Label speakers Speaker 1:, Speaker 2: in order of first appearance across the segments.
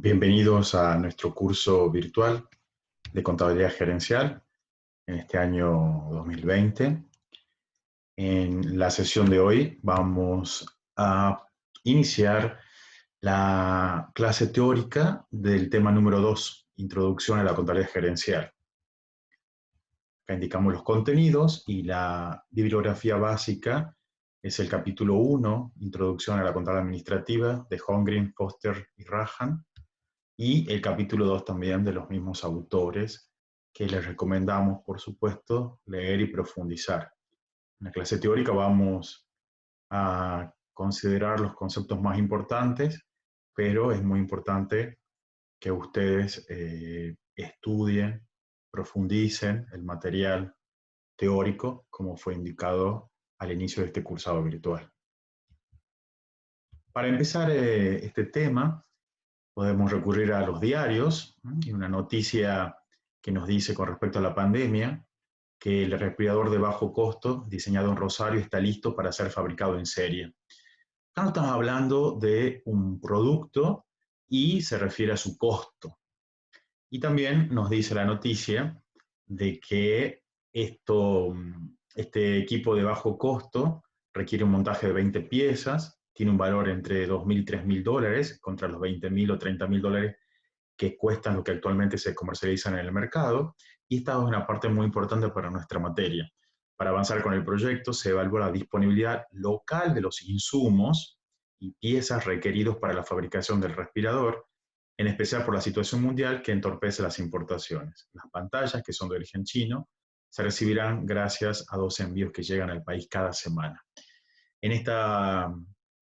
Speaker 1: Bienvenidos a nuestro curso virtual de Contabilidad Gerencial en este año 2020. En la sesión de hoy vamos a iniciar la clase teórica del tema número 2, Introducción a la Contabilidad Gerencial. Acá indicamos los contenidos y la bibliografía básica es el capítulo 1, Introducción a la Contabilidad Administrativa, de Holmgren, Foster y Rajan. Y el capítulo 2 también de los mismos autores, que les recomendamos, por supuesto, leer y profundizar. En la clase teórica vamos a considerar los conceptos más importantes, pero es muy importante que ustedes estudien, profundicen el material teórico, como fue indicado al inicio de este cursado virtual. Para empezar este tema, podemos recurrir a los diarios y una noticia que nos dice con respecto a la pandemia que el respirador de bajo costo diseñado en Rosario está listo para ser fabricado en serie. Acá no estamos hablando de un producto y se refiere a su costo. Y también nos dice la noticia de que este equipo de bajo costo requiere un montaje de 20 piezas, tiene un valor entre 2.000 y 3.000 dólares contra los 20.000 o 30.000 dólares que cuestan lo que actualmente se comercializan en el mercado, y esta es una parte muy importante para nuestra materia. Para avanzar con el proyecto se evalúa la disponibilidad local de los insumos y piezas requeridos para la fabricación del respirador, en especial por la situación mundial que entorpece las importaciones. Las pantallas, que son de origen chino, se recibirán gracias a 2 envíos que llegan al país cada semana. En esta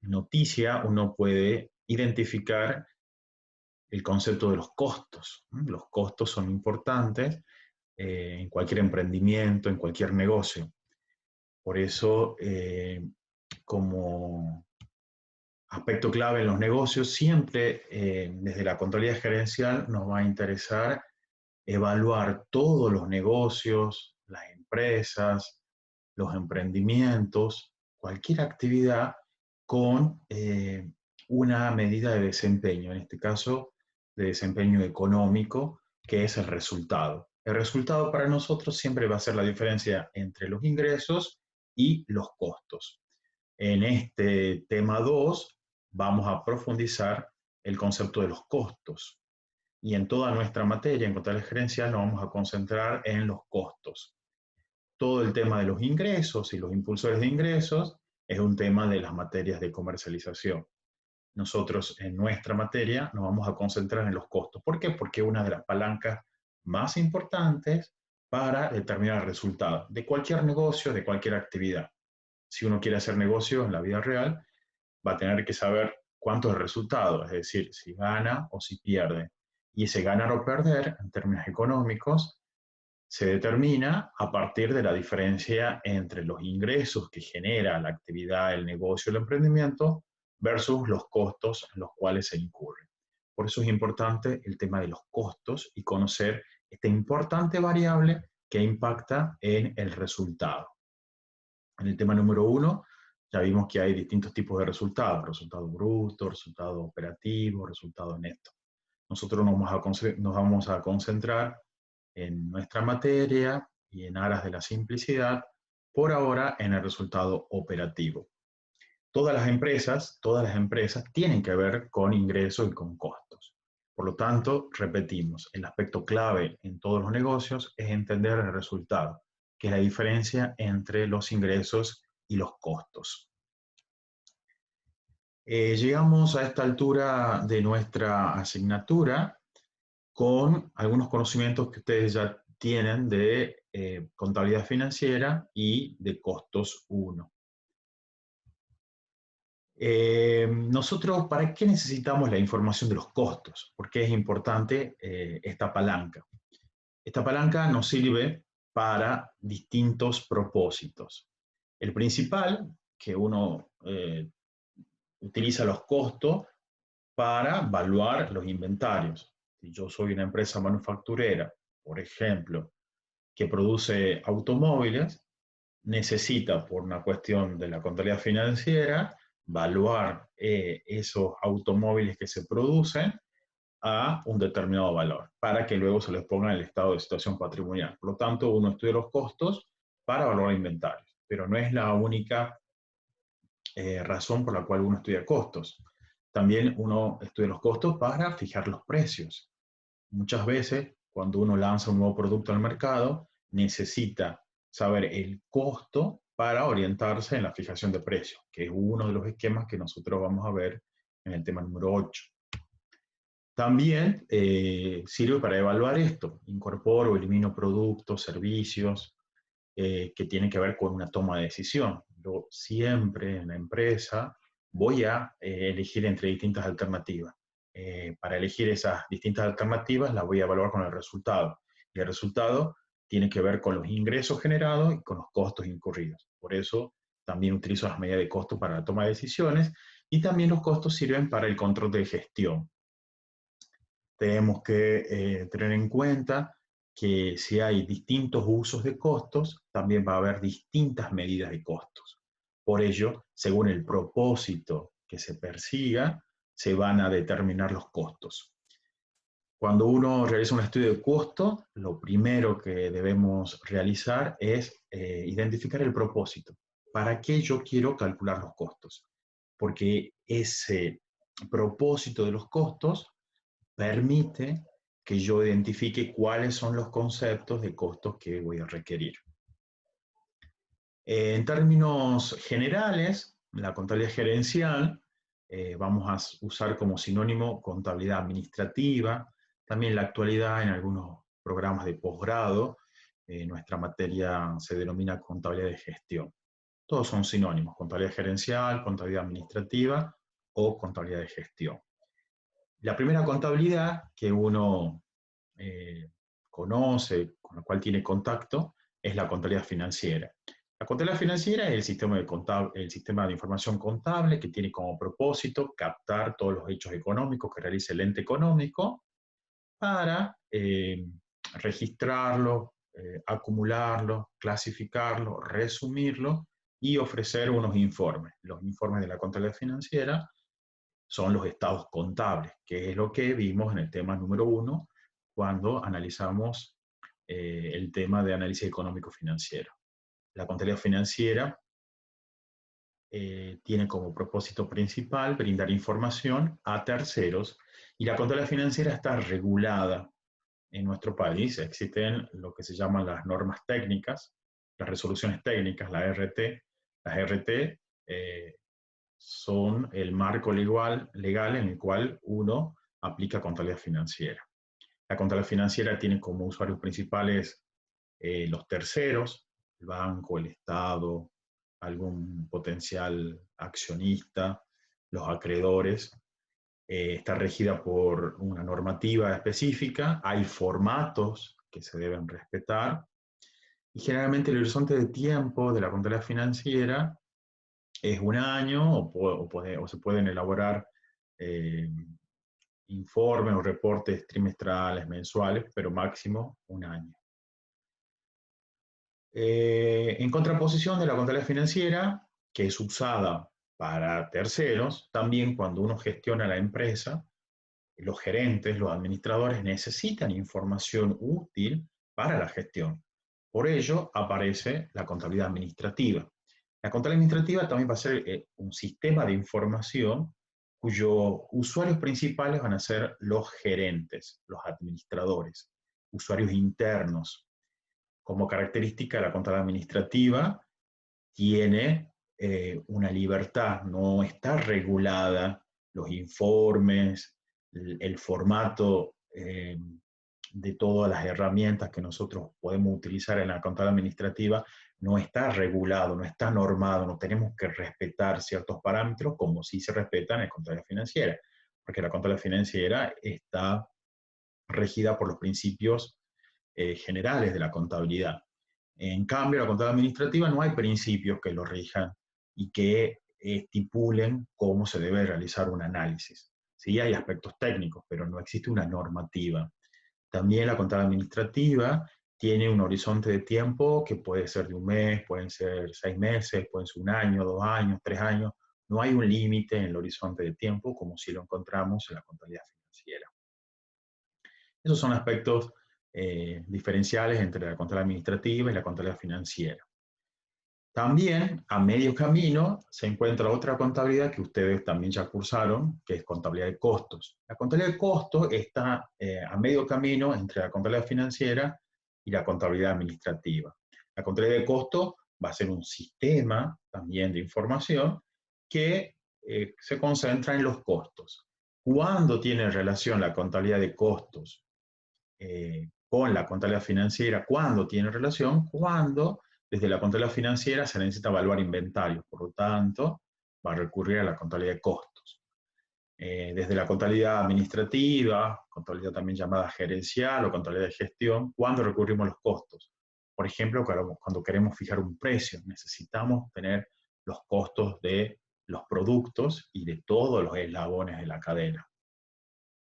Speaker 1: noticia uno puede identificar el concepto de los costos. Los costos son importantes en cualquier emprendimiento, en cualquier negocio. Por eso, como aspecto clave en los negocios, siempre desde la contabilidad gerencial nos va a interesar evaluar todos los negocios, las empresas, los emprendimientos, cualquier actividad con una medida de desempeño, en este caso de desempeño económico, que es el resultado. El resultado para nosotros siempre va a ser la diferencia entre los ingresos y los costos. En este tema 2 vamos a profundizar el concepto de los costos. Y en toda nuestra materia, en contabilidad gerencial, nos vamos a concentrar en los costos. Todo el tema de los ingresos y los impulsores de ingresos es un tema de las materias de comercialización. Nosotros en nuestra materia nos vamos a concentrar en los costos. ¿Por qué? Porque es una de las palancas más importantes para determinar el resultado de cualquier negocio, de cualquier actividad. Si uno quiere hacer negocio en la vida real, va a tener que saber cuánto es el resultado, es decir, si gana o si pierde. Y ese ganar o perder, en términos económicos, se determina a partir de la diferencia entre los ingresos que genera la actividad, el negocio, el emprendimiento, versus los costos en los cuales se incurre. Por eso es importante el tema de los costos y conocer esta importante variable que impacta en el resultado. En el tema número 1, ya vimos que hay distintos tipos de resultados: resultado bruto, resultado operativo, resultado neto. Nosotros nos vamos a concentrar en nuestra materia y en aras de la simplicidad, por ahora en el resultado operativo. Todas las empresas tienen que ver con ingresos y con costos. Por lo tanto, repetimos, el aspecto clave en todos los negocios es entender el resultado, que es la diferencia entre los ingresos y los costos. Llegamos a esta altura de nuestra asignatura con algunos conocimientos que ustedes ya tienen de contabilidad financiera y de costos 1. Nosotros, ¿para qué necesitamos la información de los costos? ¿Por qué es importante esta palanca? Esta palanca nos sirve para distintos propósitos. El principal, que uno utiliza los costos para evaluar los inventarios. Si yo soy una empresa manufacturera, por ejemplo, que produce automóviles, necesita, por una cuestión de la contabilidad financiera, evaluar esos automóviles que se producen a un determinado valor, para que luego se les ponga en el estado de situación patrimonial. Por lo tanto, uno estudia los costos para valorar inventarios, pero no es la única razón por la cual uno estudia costos. También uno estudia los costos para fijar los precios. Muchas veces, cuando uno lanza un nuevo producto al mercado, necesita saber el costo para orientarse en la fijación de precios, que es uno de los esquemas que nosotros vamos a ver en el tema número 8. También sirve para evaluar esto. Incorporo o elimino productos, servicios que tienen que ver con una toma de decisión. Yo siempre en la empresa voy a elegir entre distintas alternativas. Para elegir esas distintas alternativas las voy a evaluar con el resultado. Y el resultado tiene que ver con los ingresos generados y con los costos incurridos. Por eso también utilizo las medidas de costo para la toma de decisiones y también los costos sirven para el control de gestión. Tenemos que tener en cuenta que si hay distintos usos de costos, también va a haber distintas medidas de costos. Por ello, según el propósito que se persiga, se van a determinar los costos. Cuando uno realiza un estudio de costo, lo primero que debemos realizar es identificar el propósito. ¿Para qué yo quiero calcular los costos? Porque ese propósito de los costos permite que yo identifique cuáles son los conceptos de costos que voy a requerir. En términos generales, la contabilidad gerencial vamos a usar como sinónimo contabilidad administrativa. También en la actualidad en algunos programas de posgrado nuestra materia se denomina contabilidad de gestión. Todos son sinónimos, contabilidad gerencial, contabilidad administrativa o contabilidad de gestión. La primera contabilidad que uno conoce, con la cual tiene contacto, es la contabilidad financiera. La contabilidad financiera es el sistema de información contable que tiene como propósito captar todos los hechos económicos que realiza el ente económico para registrarlo, acumularlo, clasificarlo, resumirlo y ofrecer unos informes. Los informes de la contabilidad financiera son los estados contables, que es lo que vimos en el tema número 1 cuando analizamos el tema de análisis económico-financiero. La contabilidad financiera tiene como propósito principal brindar información a terceros y la contabilidad financiera está regulada en nuestro país. Existen lo que se llaman las normas técnicas, las resoluciones técnicas, la RT. Las RT son el marco legal en el cual uno aplica contabilidad financiera. La contabilidad financiera tiene como usuarios principales los terceros, el banco, el Estado, algún potencial accionista, los acreedores. Está regida por una normativa específica, hay formatos que se deben respetar y generalmente el horizonte de tiempo de la contabilidad financiera es un año o se pueden elaborar eh, informes o reportes trimestrales, mensuales, pero máximo un año. En contraposición de la contabilidad financiera, que es usada para terceros, también cuando uno gestiona la empresa, los gerentes, los administradores necesitan información útil para la gestión. Por ello aparece la contabilidad administrativa. La contabilidad administrativa también va a ser un sistema de información cuyos usuarios principales van a ser los gerentes, los administradores, usuarios internos. Como característica, la contabilidad administrativa tiene una libertad, no está regulada los informes, el formato de todas las herramientas que nosotros podemos utilizar en la contabilidad administrativa no está regulado, no está normado, no tenemos que respetar ciertos parámetros como sí se respetan en la contabilidad financiera, porque la contabilidad financiera está regida por los principios generales de la contabilidad. En cambio, la contabilidad administrativa no hay principios que lo rijan y que estipulen cómo se debe realizar un análisis. Sí hay aspectos técnicos, pero no existe una normativa. También la contabilidad administrativa tiene un horizonte de tiempo que puede ser de un mes, pueden ser 6 meses, pueden ser un año, 2 años, 3 años. No hay un límite en el horizonte de tiempo como si lo encontramos en la contabilidad financiera. Esos son aspectos diferenciales entre la contabilidad administrativa y la contabilidad financiera. También a medio camino se encuentra otra contabilidad que ustedes también ya cursaron, que es contabilidad de costos. La contabilidad de costos está a medio camino entre la contabilidad financiera y la contabilidad administrativa. La contabilidad de costos va a ser un sistema también de información que se concentra en los costos. ¿Cuándo tiene relación la contabilidad de costos con la contabilidad financiera? ¿Cuándo tiene relación? Cuando desde la contabilidad financiera se necesita evaluar inventarios, por lo tanto, va a recurrir a la contabilidad de costos. Desde la contabilidad administrativa, contabilidad también llamada gerencial o contabilidad de gestión, ¿cuándo recurrimos a los costos? Por ejemplo, cuando queremos fijar un precio, necesitamos tener los costos de los productos y de todos los eslabones de la cadena.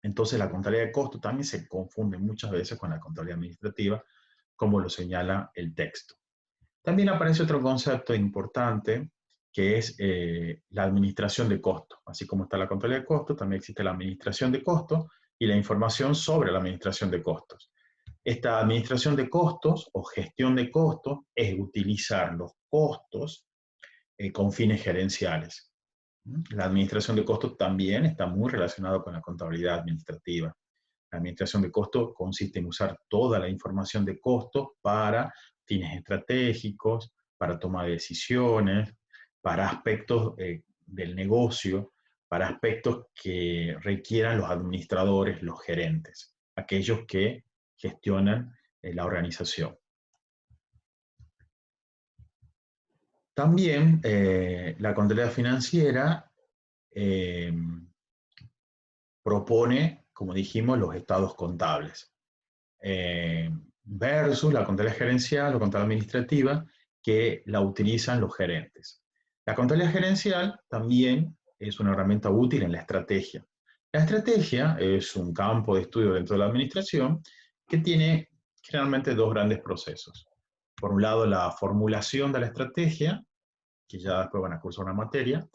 Speaker 1: Entonces la contabilidad de costos también se confunde muchas veces con la contabilidad administrativa, como lo señala el texto. También aparece otro concepto importante que es la administración de costos. Así como está la contabilidad de costos, también existe la administración de costos y la información sobre la administración de costos. Esta administración de costos o gestión de costos es utilizar los costos con fines gerenciales. La administración de costos también está muy relacionada con la contabilidad administrativa. La administración de costos consiste en usar toda la información de costos para fines estratégicos, para toma de decisiones, para aspectos del negocio, para aspectos que requieran los administradores, los gerentes, aquellos que gestionan la organización. También la contabilidad financiera eh, propone, como dijimos, los estados contables, versus la contabilidad gerencial o contabilidad administrativa que la utilizan los gerentes. La contabilidad gerencial también es una herramienta útil en la estrategia. La estrategia es un campo de estudio dentro de la administración que tiene generalmente dos grandes procesos. Por un lado, la formulación de la estrategia, que ya después van a cursar una materia,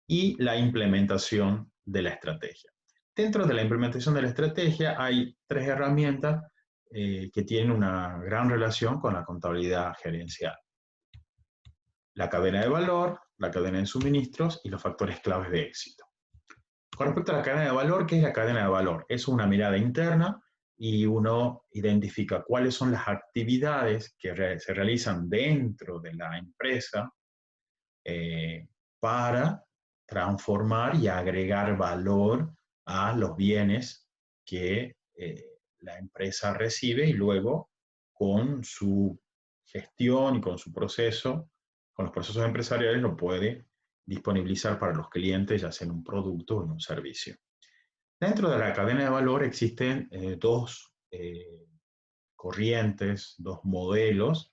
Speaker 1: y la implementación de la estrategia. Dentro de la implementación de la estrategia hay tres herramientas que tienen una gran relación con la contabilidad gerencial. La cadena de valor, la cadena de suministros y los factores claves de éxito. Con respecto a la cadena de valor, ¿qué es la cadena de valor? Es una mirada interna y uno identifica cuáles son las actividades que se realizan dentro de la empresa para transformar y agregar valor a los bienes que la empresa recibe y luego con su gestión y con su proceso, con los procesos empresariales lo puede disponibilizar para los clientes, ya sea en un producto o en un servicio. Dentro de la cadena de valor existen dos corrientes, dos modelos.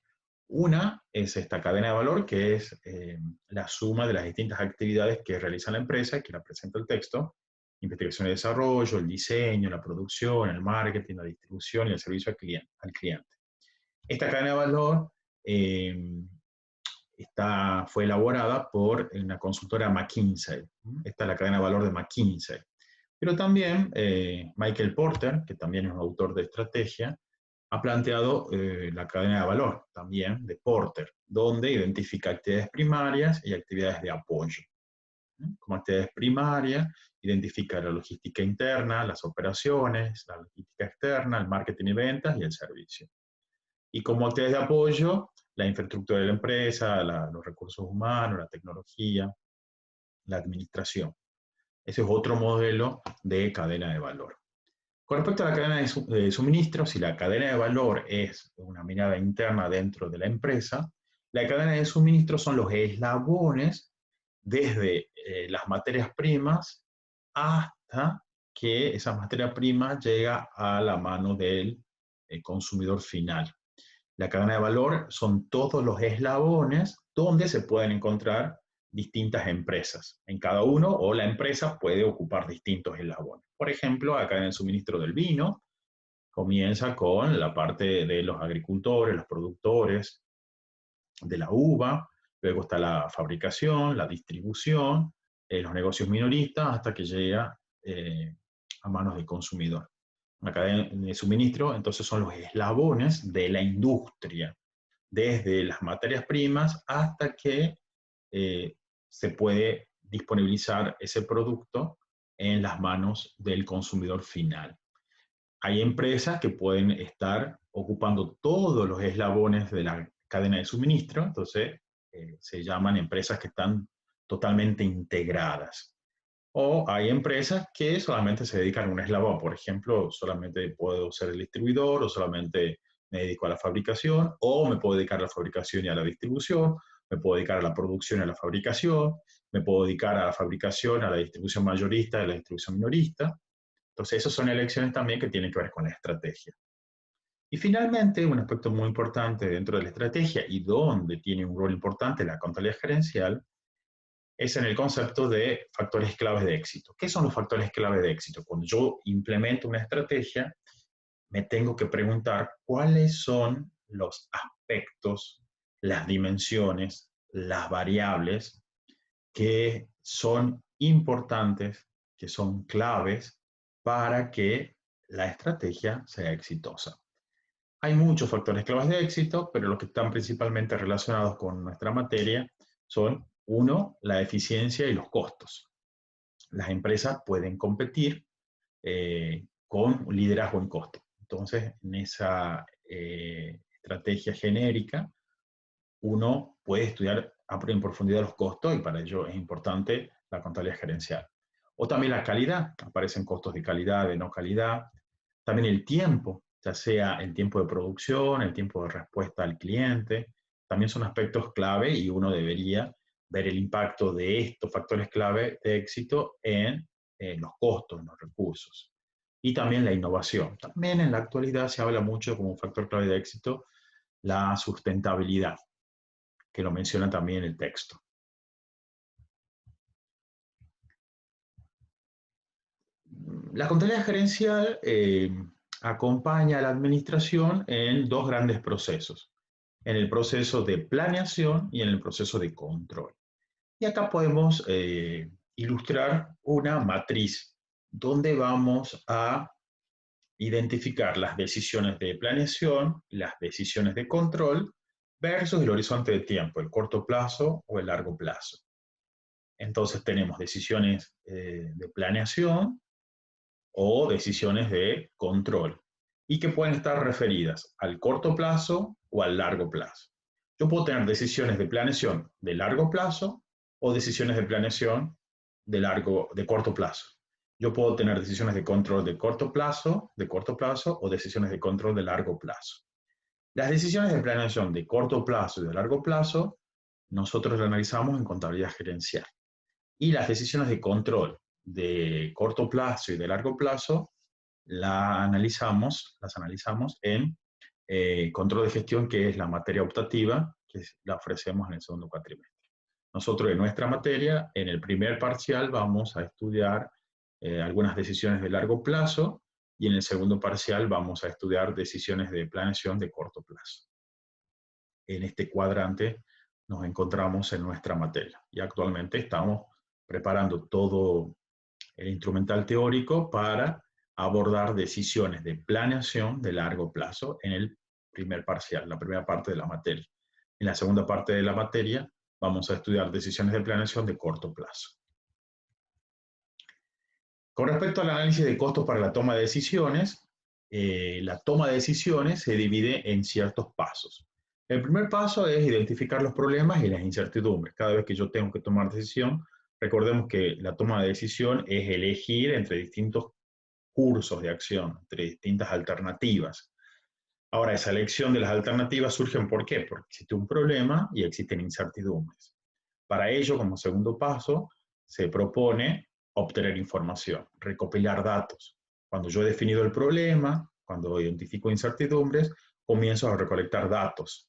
Speaker 1: Una es esta cadena de valor, que es la suma de las distintas actividades que realiza la empresa, que la presenta el texto: investigación y desarrollo, el diseño, la producción, el marketing, la distribución y el servicio al cliente. Esta cadena de valor fue elaborada por una consultora McKinsey. Esta es la cadena de valor de McKinsey. Pero también Michael Porter, que también es un autor de estrategia, ha planteado la cadena de valor también de Porter, donde identifica actividades primarias y actividades de apoyo. Como actividades primarias, identifica la logística interna, las operaciones, la logística externa, el marketing y ventas y el servicio. Y como actividades de apoyo, la infraestructura de la empresa, los recursos humanos, la tecnología, la administración. Ese es otro modelo de cadena de valor. Con respecto a la cadena de suministros, si la cadena de valor es una mirada interna dentro de la empresa, la cadena de suministros son los eslabones desde las materias primas hasta que esa materia prima llega a la mano del consumidor final. La cadena de valor son todos los eslabones donde se pueden encontrar distintas empresas. En cada uno, o la empresa puede ocupar distintos eslabones. Por ejemplo, la cadena de suministro del vino comienza con la parte de los agricultores, los productores de la uva, luego está la fabricación, la distribución, los negocios minoristas, hasta que llega a manos del consumidor. una cadena de suministro, entonces son los eslabones de la industria, desde las materias primas hasta que se puede disponibilizar ese producto en las manos del consumidor final. Hay empresas que pueden estar ocupando todos los eslabones de la cadena de suministro, entonces se llaman empresas que están totalmente integradas. O hay empresas que solamente se dedican a un eslabón, por ejemplo, solamente puedo ser el distribuidor o solamente me dedico a la fabricación, o me puedo dedicar a la fabricación y a la distribución, me puedo dedicar a la producción y a la fabricación, me puedo dedicar a la fabricación, a la distribución mayorista y a la distribución minorista. Entonces, esas son elecciones también que tienen que ver con la estrategia. Y finalmente, un aspecto muy importante dentro de la estrategia y donde tiene un rol importante la contabilidad gerencial es en el concepto de factores claves de éxito. ¿Qué son los factores clave de éxito? Cuando yo implemento una estrategia, me tengo que preguntar cuáles son los aspectos, las dimensiones, las variables que son importantes, que son claves para que la estrategia sea exitosa. Hay muchos factores claves de éxito, pero los que están principalmente relacionados con nuestra materia son, uno, la eficiencia y los costos. Las empresas pueden competir con liderazgo en costo. Entonces, en esa estrategia genérica, uno puede estudiar en profundidad los costos y para ello es importante la contabilidad gerencial. O también la calidad, aparecen costos de calidad, de no calidad. También el tiempo, ya sea el tiempo de producción, el tiempo de respuesta al cliente, también son aspectos clave y uno debería ver el impacto de estos factores clave de éxito en los costos, en los recursos. Y también la innovación. También en la actualidad se habla mucho como un factor clave de éxito la sustentabilidad, que lo menciona también el texto. La contabilidad gerencial acompaña a la administración en dos grandes procesos, en el proceso de planeación y en el proceso de control. Y acá podemos ilustrar una matriz donde vamos a identificar las decisiones de planeación, las decisiones de control versus el horizonte de tiempo, el corto plazo o el largo plazo. Entonces tenemos decisiones de planeación o decisiones de control y que pueden estar referidas al corto plazo o al largo plazo. Yo puedo tener decisiones de planeación de largo plazo o decisiones de planeación de corto plazo. Yo puedo tener decisiones de control de corto plazo o decisiones de control de largo plazo. Las decisiones de planeación de corto plazo y de largo plazo, nosotros las analizamos en contabilidad gerencial. Y las decisiones de control de corto plazo y de largo plazo las analizamos en control de gestión, que es la materia optativa que la ofrecemos en el segundo cuatrimestre. Nosotros en nuestra materia, en el primer parcial, vamos a estudiar algunas decisiones de largo plazo y en el segundo parcial vamos a estudiar decisiones de planeación de corto plazo. En este cuadrante nos encontramos en nuestra materia y actualmente estamos preparando todo el instrumental teórico para abordar decisiones de planeación de largo plazo en el primer parcial, la primera parte de la materia. En la segunda parte de la materia vamos a estudiar decisiones de planeación de corto plazo. Con respecto al análisis de costos para la toma de decisiones, la toma de decisiones se divide en ciertos pasos. El primer paso es identificar los problemas y las incertidumbres. Cada vez que yo tengo que tomar decisión, recordemos que la toma de decisión es elegir entre distintos cursos de acción, entre distintas alternativas. Ahora, esa elección de las alternativas surge ¿por qué? Porque existe un problema y existen incertidumbres. Para ello, como segundo paso, se propone obtener información, recopilar datos. Cuando yo he definido el problema, cuando identifico incertidumbres, comienzo a recolectar datos.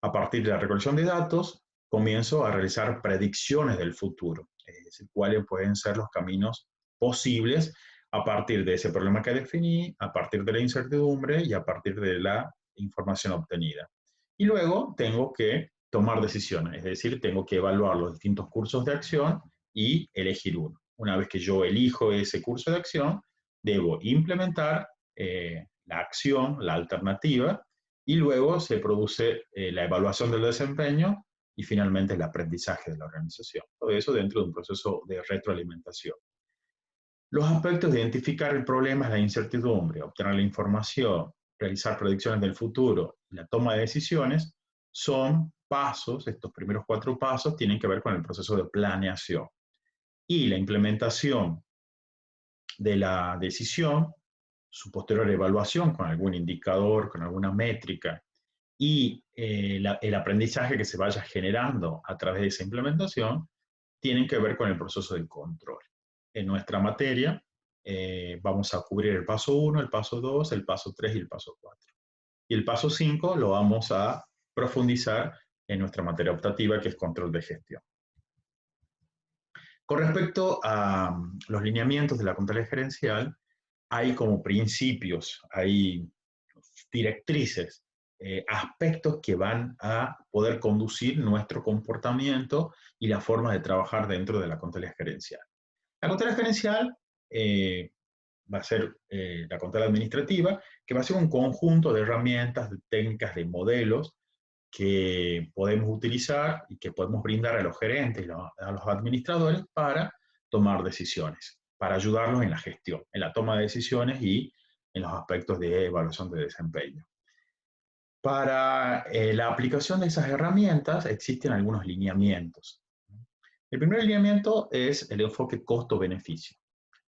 Speaker 1: A partir de la recolección de datos, comienzo a realizar predicciones del futuro, es decir, cuáles pueden ser los caminos posibles a partir de ese problema que definí, a partir de la incertidumbre y a partir de la información obtenida. Y luego tengo que tomar decisiones, es decir, tengo que evaluar los distintos cursos de acción y elegir uno. Una vez que yo elijo ese curso de acción, debo implementar la acción, la alternativa, y luego se produce la evaluación del desempeño y finalmente el aprendizaje de la organización. Todo eso dentro de un proceso de retroalimentación. Los aspectos de identificar el problema es la incertidumbre, obtener la información, realizar predicciones del futuro y la toma de decisiones son pasos, estos primeros 4 pasos tienen que ver con el proceso de planeación. Y la implementación de la decisión, su posterior evaluación con algún indicador, con alguna métrica, y el aprendizaje que se vaya generando a través de esa implementación, tienen que ver con el proceso de control. En nuestra materia vamos a cubrir el paso 1, el paso 2, el paso 3 y el paso 4. Y el paso 5 lo vamos a profundizar en nuestra materia optativa, que es control de gestión. Con respecto a los lineamientos de la contabilidad gerencial, hay como principios, hay directrices, aspectos que van a poder conducir nuestro comportamiento y la forma de trabajar dentro de la contabilidad gerencial. La contabilidad gerencial va a ser la contabilidad administrativa, que va a ser un conjunto de herramientas, de técnicas, de modelos que podemos utilizar y que podemos brindar a los gerentes y a los administradores para tomar decisiones, para ayudarlos en la gestión, en la toma de decisiones y en los aspectos de evaluación de desempeño. Para la aplicación de esas herramientas existen algunos lineamientos. El primer lineamiento es el enfoque costo-beneficio.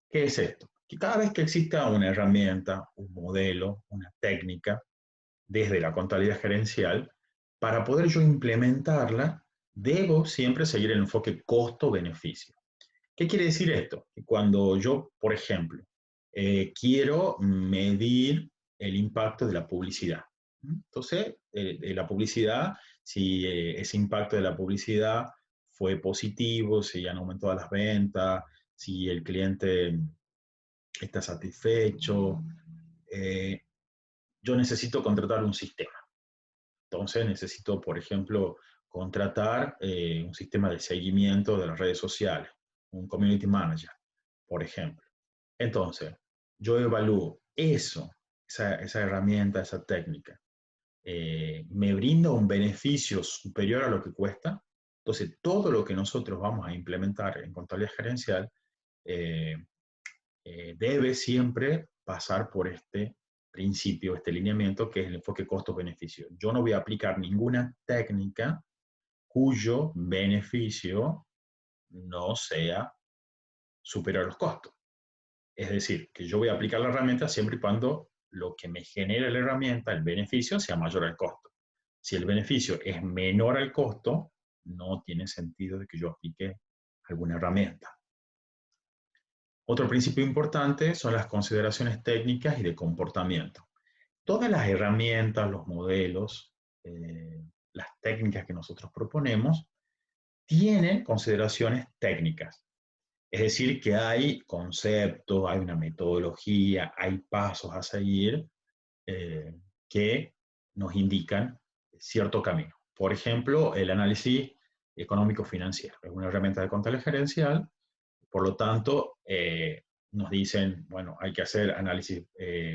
Speaker 1: ¿Qué es esto? Que cada vez que exista una herramienta, un modelo, una técnica, desde la contabilidad gerencial, para poder yo implementarla, debo siempre seguir el enfoque costo-beneficio. ¿Qué quiere decir esto? Que cuando yo, por ejemplo, quiero medir el impacto de la publicidad. Entonces, la publicidad, si ese impacto de la publicidad fue positivo, si han aumentado las ventas, si el cliente está satisfecho, yo necesito contratar un sistema. Entonces necesito, por ejemplo, contratar un sistema de seguimiento de las redes sociales, un community manager, por ejemplo. Entonces, yo evalúo eso, esa herramienta, esa técnica. ¿Me brinda un beneficio superior a lo que cuesta? Entonces, todo lo que nosotros vamos a implementar en contabilidad gerencial debe siempre pasar por este principio, este lineamiento, que es el enfoque costo-beneficio. Yo no voy a aplicar ninguna técnica cuyo beneficio no sea superior a los costos. Es decir, que yo voy a aplicar la herramienta siempre y cuando lo que me genere la herramienta, el beneficio, sea mayor al costo. Si el beneficio es menor al costo, no tiene sentido de que yo aplique alguna herramienta. Otro principio importante son las consideraciones técnicas y de comportamiento. Todas las herramientas, los modelos, las técnicas que nosotros proponemos, tienen consideraciones técnicas. Es decir, que hay conceptos, hay una metodología, hay pasos a seguir que nos indican cierto camino. Por ejemplo, el análisis económico-financiero es una herramienta de contabilidad gerencial. Por lo tanto, nos dicen, bueno, hay que hacer análisis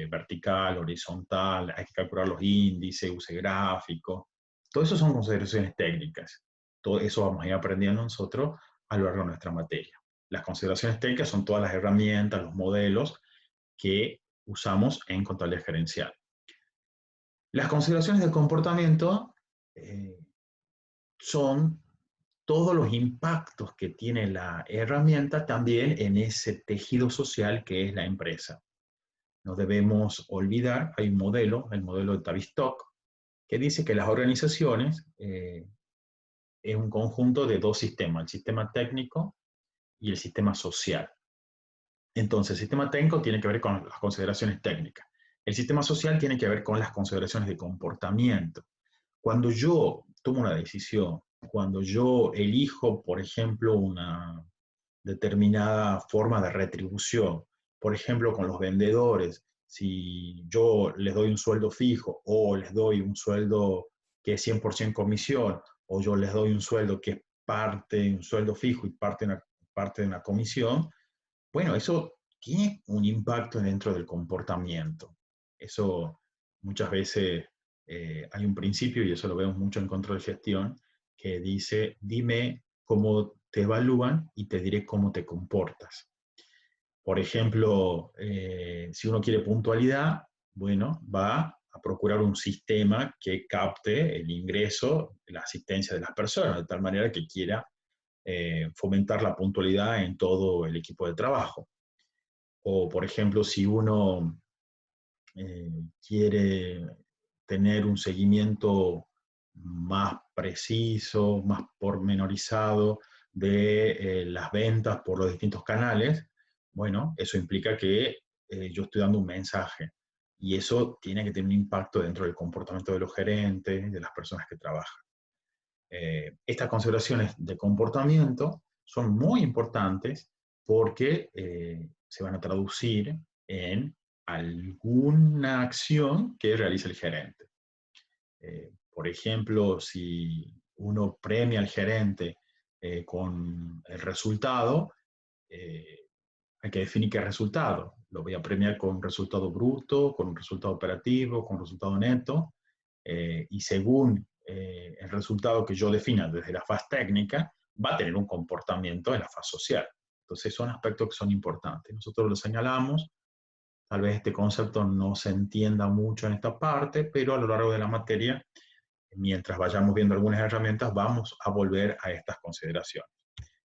Speaker 1: vertical, horizontal, hay que calcular los índices, use gráfico. Todo eso son consideraciones técnicas. Todo eso vamos a ir aprendiendo nosotros a lo largo de nuestra materia. Las consideraciones técnicas son todas las herramientas, los modelos que usamos en contabilidad gerencial. Las consideraciones del comportamiento son todos los impactos que tiene la herramienta también en ese tejido social que es la empresa. No debemos olvidar, hay un modelo, el modelo de Tavistock, que dice que las organizaciones es un conjunto de 2 sistemas, el sistema técnico y el sistema social. Entonces, el sistema técnico tiene que ver con las consideraciones técnicas. El sistema social tiene que ver con las consideraciones de comportamiento. Cuando yo tomo una decisión, cuando yo elijo, por ejemplo, una determinada forma de retribución, por ejemplo, con los vendedores, si yo les doy un sueldo fijo o les doy un sueldo que es 100% comisión, o yo les doy un sueldo que es parte, un sueldo fijo y parte de una comisión, bueno, eso tiene un impacto dentro del comportamiento. Eso muchas veces hay un principio, y eso lo vemos mucho en control de gestión, que dice, dime cómo te evalúan y te diré cómo te comportas. Por ejemplo, si uno quiere puntualidad, bueno, va a procurar un sistema que capte el ingreso, la asistencia de las personas, de tal manera que quiera fomentar la puntualidad en todo el equipo de trabajo. O, por ejemplo, si uno quiere tener un seguimiento más preciso, más pormenorizado de las ventas por los distintos canales, bueno, eso implica que yo estoy dando un mensaje y eso tiene que tener un impacto dentro del comportamiento de los gerentes, de las personas que trabajan. Estas consideraciones de comportamiento son muy importantes porque se van a traducir en alguna acción que realice el gerente. Por ejemplo, si uno premia al gerente con el resultado, eh, hay que definir qué resultado. Lo voy a premiar con un resultado bruto, con un resultado operativo, con un resultado neto, y según el resultado que yo defina desde la fase técnica, va a tener un comportamiento en la fase social. Entonces son aspectos que son importantes. Nosotros lo señalamos, tal vez este concepto no se entienda mucho en esta parte, pero a lo largo de la materia, mientras vayamos viendo algunas herramientas, vamos a volver a estas consideraciones.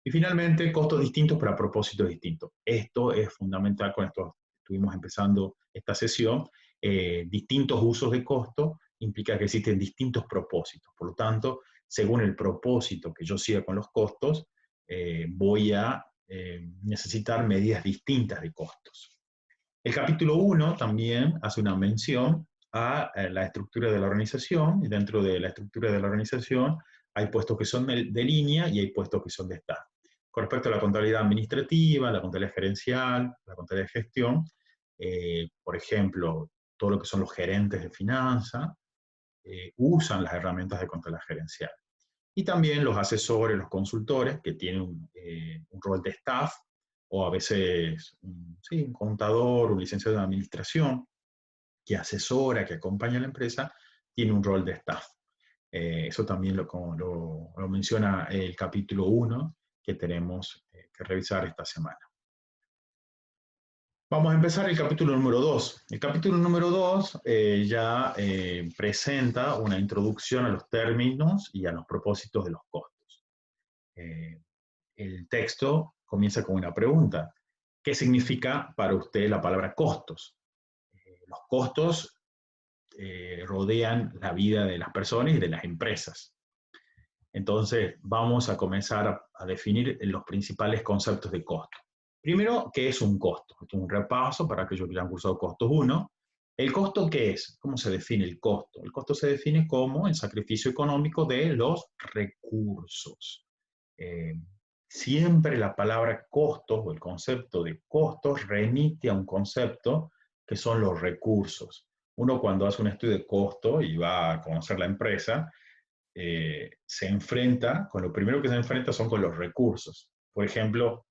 Speaker 1: Y finalmente, costos distintos para propósitos distintos. Esto es fundamental, con esto estuvimos empezando esta sesión. Distintos usos de costo implica que existen distintos propósitos. Por lo tanto, según el propósito que yo siga con los costos, voy a necesitar medidas distintas de costos. El capítulo 1 también hace una mención a la estructura de la organización, y dentro de la estructura de la organización hay puestos que son de línea y hay puestos que son de staff. Con respecto a la contabilidad administrativa, la contabilidad gerencial, la contabilidad de gestión, por ejemplo, todo lo que son los gerentes de finanzas, usan las herramientas de contabilidad gerencial. Y también los asesores, los consultores, que tienen un rol de staff, o a veces sí, un contador, un licenciado de administración, que asesora, que acompaña a la empresa, tiene un rol de staff. Eso también lo menciona el capítulo 1 que tenemos que revisar esta semana. Vamos a empezar el capítulo número 2. El capítulo número 2 ya presenta una introducción a los términos y a los propósitos de los costos. El texto comienza con una pregunta. ¿Qué significa para usted la palabra costos? Los costos rodean la vida de las personas y de las empresas. Entonces, vamos a comenzar a definir los principales conceptos de costo. Primero, ¿qué es un costo? Esto es un repaso para aquellos que ya han cursado costos 1. ¿El costo qué es? ¿Cómo se define el costo? El costo se define como el sacrificio económico de los recursos. Siempre la palabra costos o el concepto de costos remite a un concepto que son los recursos. Uno cuando hace un estudio de costo y va a conocer la empresa, se enfrenta, con lo primero que se enfrenta son con los recursos. Por ejemplo,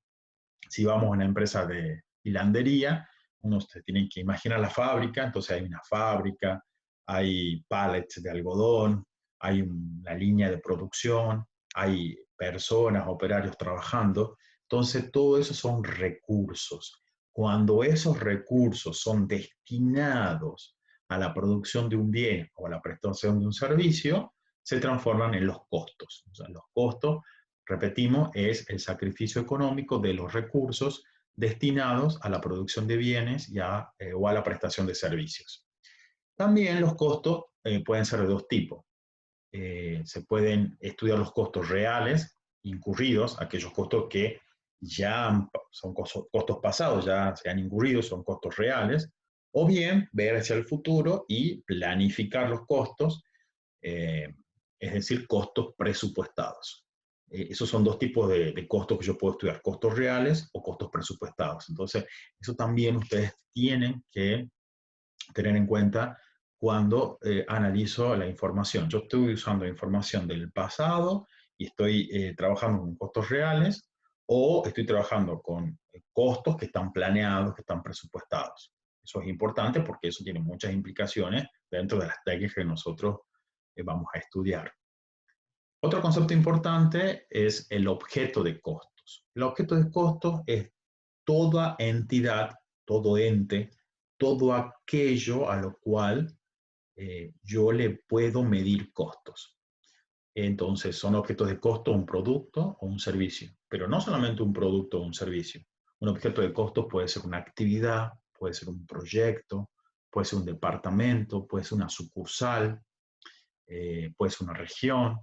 Speaker 1: si vamos a una empresa de hilandería, uno se tiene que imaginar la fábrica, entonces hay una fábrica, hay pallets de algodón, hay una línea de producción, hay personas, operarios trabajando, entonces todo eso son recursos. Cuando esos recursos son destinados a la producción de un bien o a la prestación de un servicio, se transforman en los costos. O sea, los costos, repetimos, es el sacrificio económico de los recursos destinados a la producción de bienes o a la prestación de servicios. También los costos pueden ser de dos tipos. Se pueden estudiar los costos reales, incurridos, aquellos costos que ya son costos pasados, ya se han incurrido, son costos reales, o bien ver hacia el futuro y planificar los costos, es decir, costos presupuestados. Esos son dos tipos de costos que yo puedo estudiar, costos reales o costos presupuestados. Entonces, eso también ustedes tienen que tener en cuenta cuando analizo la información. Yo estoy usando información del pasado y estoy trabajando con costos reales, o estoy trabajando con costos que están planeados, que están presupuestados. Eso es importante porque eso tiene muchas implicaciones dentro de las técnicas que nosotros vamos a estudiar. Otro concepto importante es el objeto de costos. El objeto de costos es toda entidad, todo ente, todo aquello a lo cual yo le puedo medir costos. Entonces, son objetos de costo un producto o un servicio, pero no solamente un producto o un servicio. Un objeto de costo puede ser una actividad, puede ser un proyecto, puede ser un departamento, puede ser una sucursal, puede ser una región.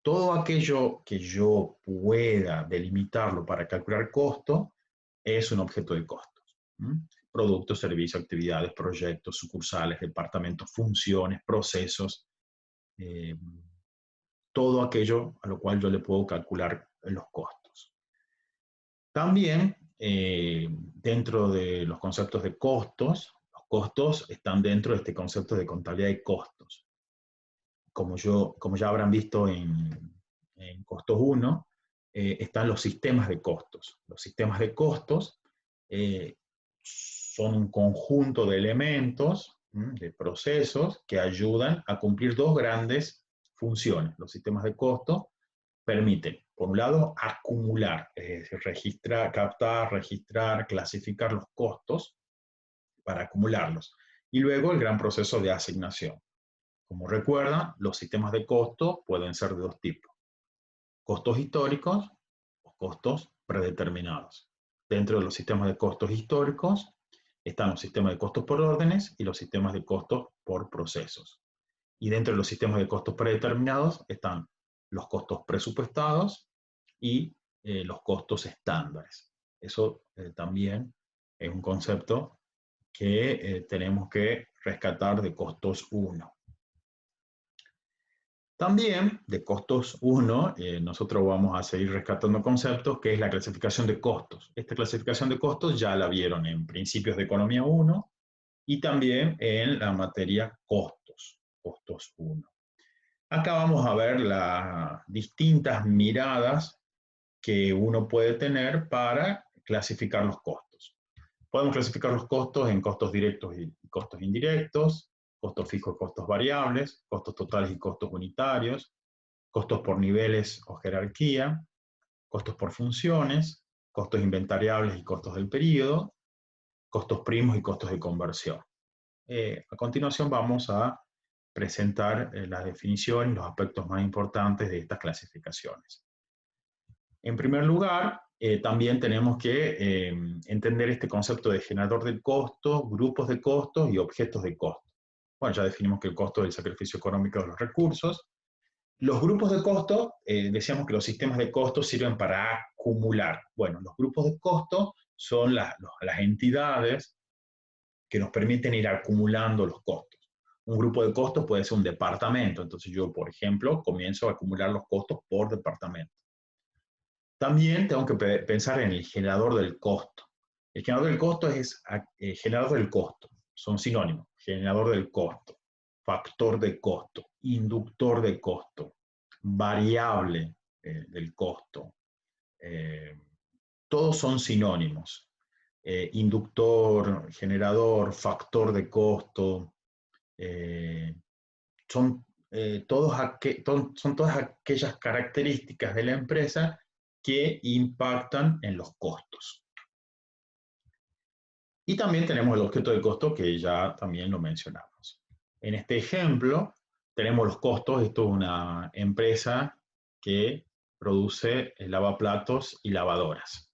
Speaker 1: Todo aquello que yo pueda delimitarlo para calcular costo es un objeto de costos. Productos, servicios, actividades, proyectos, sucursales, departamentos, funciones, procesos, todo aquello a lo cual yo le puedo calcular los costos. También, dentro de los conceptos de costos, los costos están dentro de este concepto de contabilidad de costos. Como ya habrán visto en Costos 1, están los sistemas de costos. Los sistemas de costos son un conjunto de elementos, de procesos, que ayudan a cumplir dos grandes funciones. Los sistemas de costos permiten, por un lado, acumular, es decir, captar, registrar, clasificar los costos para acumularlos. Y luego el gran proceso de asignación. Como recuerdan, los sistemas de costo pueden ser de dos tipos: costos históricos o costos predeterminados. Dentro de los sistemas de costos históricos están los sistemas de costos por órdenes y los sistemas de costos por procesos. Y dentro de los sistemas de costos predeterminados están los costos presupuestados y los costos estándares. Eso también es un concepto que tenemos que rescatar de Costos 1. También de Costos 1, nosotros vamos a seguir rescatando conceptos, que es la clasificación de costos. Esta clasificación de costos ya la vieron en Principios de Economía 1 y también en la materia Costos, Costos 1. Acá vamos a ver las distintas miradas que uno puede tener para clasificar los costos. Podemos clasificar los costos en costos directos y costos indirectos, costos fijos y costos variables, costos totales y costos unitarios, costos por niveles o jerarquía, costos por funciones, costos inventariables y costos del periodo, costos primos y costos de conversión. A continuación vamos a presentar las definiciones y los aspectos más importantes de estas clasificaciones. En primer lugar, también tenemos que entender este concepto de generador de costo, grupos de costos y objetos de costo. Bueno, ya definimos que el costo es el sacrificio económico de los recursos. Los grupos de costo, decíamos que los sistemas de costos sirven para acumular. Bueno, los grupos de costo son las entidades que nos permiten ir acumulando los costos. Un grupo de costos puede ser un departamento. Entonces yo, por ejemplo, comienzo a acumular los costos por departamento. También tengo que pensar en el generador del costo. El generador del costo es generador del costo. Son sinónimos. Generador del costo, factor de costo, inductor de costo, variable del costo. Todos son sinónimos. Inductor, generador, factor de costo, son todas aquellas características de la empresa que impactan en los costos. Y también tenemos el objeto de costo, que ya también lo mencionamos. En este ejemplo tenemos los costos. Esto es una empresa que produce lavaplatos y lavadoras.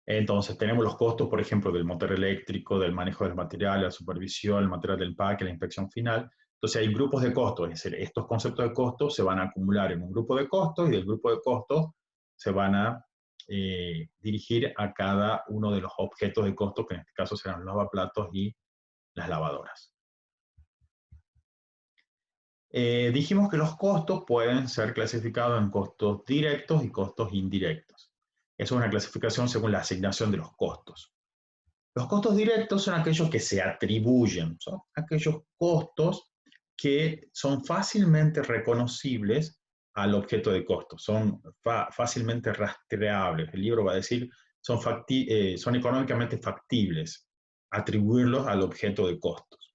Speaker 1: Entonces tenemos los costos, por ejemplo, del motor eléctrico, del manejo del material, la supervisión, el material del empaque, la inspección final. Entonces hay grupos de costos, es decir, estos conceptos de costos se van a acumular en un grupo de costos y del grupo de costos se van a dirigir a cada uno de los objetos de costos, que en este caso serán los lavaplatos y las lavadoras. Dijimos que los costos pueden ser clasificados en costos directos y costos indirectos. Eso es una clasificación según la asignación de los costos. Los costos directos son aquellos que se atribuyen, son aquellos costos que son fácilmente reconocibles al objeto de costo. Son fácilmente rastreables. El libro va a decir, son económicamente factibles atribuirlos al objeto de costos.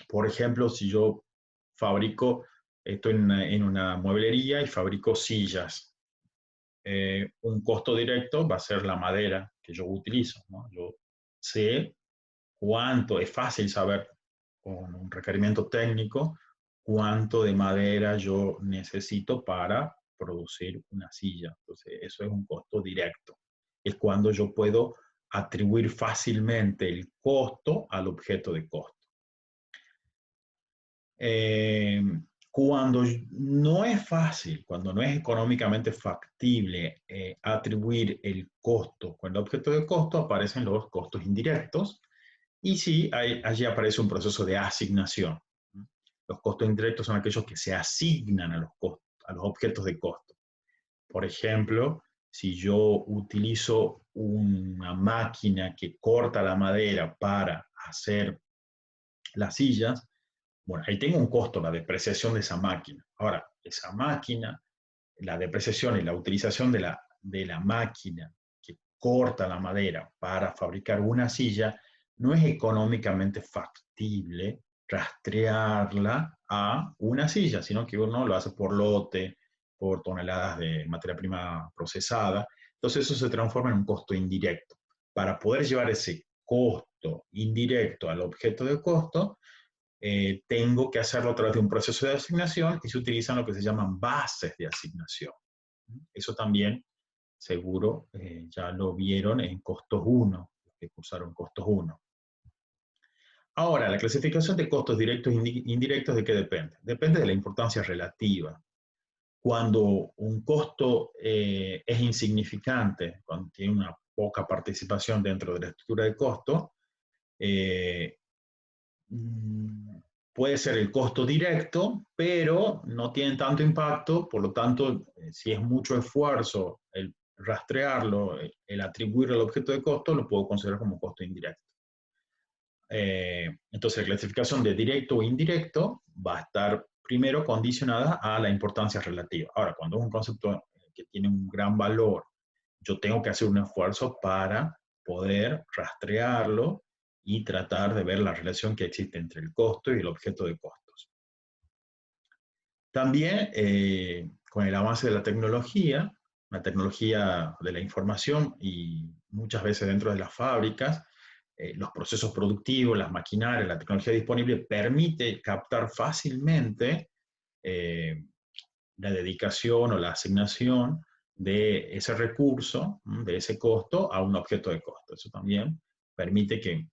Speaker 1: Por ejemplo, si yo fabrico, estoy en una mueblería y fabrico sillas, un costo directo va a ser la madera que yo utilizo, ¿no? Yo sé cuánto, es fácil saber con un requerimiento técnico cuánto de madera yo necesito para producir una silla. Entonces, eso es un costo directo. Es cuando yo puedo atribuir fácilmente el costo al objeto de costo. Cuando no es fácil, cuando no es económicamente factible atribuir el costo con el objeto de costo, aparecen los costos indirectos y sí, allí aparece un proceso de asignación. Los costos indirectos son aquellos que se asignan a los objetos de costo. Por ejemplo, si yo utilizo una máquina que corta la madera para hacer las sillas, bueno, ahí tengo un costo, la depreciación de esa máquina. Ahora, esa máquina, la depreciación y la utilización de la máquina que corta la madera para fabricar una silla, no es económicamente factible rastrearla a una silla, sino que uno lo hace por lote, por toneladas de materia prima procesada. Entonces eso se transforma en un costo indirecto. Para poder llevar ese costo indirecto al objeto de costo, tengo que hacerlo a través de un proceso de asignación y se utilizan lo que se llaman bases de asignación. Eso también, seguro, ya lo vieron en costos 1, que cursaron costos 1. Ahora, la clasificación de costos directos e indirectos, ¿de qué depende? Depende de la importancia relativa. Cuando un costo es insignificante, cuando tiene una poca participación dentro de la estructura de costo, puede ser el costo directo, pero no tiene tanto impacto, por lo tanto, si es mucho esfuerzo el rastrearlo, el atribuirlo al objeto de costo, lo puedo considerar como costo indirecto. Entonces, la clasificación de directo o indirecto va a estar primero condicionada a la importancia relativa. Ahora, cuando es un concepto que tiene un gran valor, yo tengo que hacer un esfuerzo para poder rastrearlo y tratar de ver la relación que existe entre el costo y el objeto de costos. También, con el avance de la tecnología de la información y muchas veces dentro de las fábricas, los procesos productivos, las maquinarias, la tecnología disponible permite captar fácilmente la dedicación o la asignación de ese recurso, de ese costo, a un objeto de costo. Eso también permite que,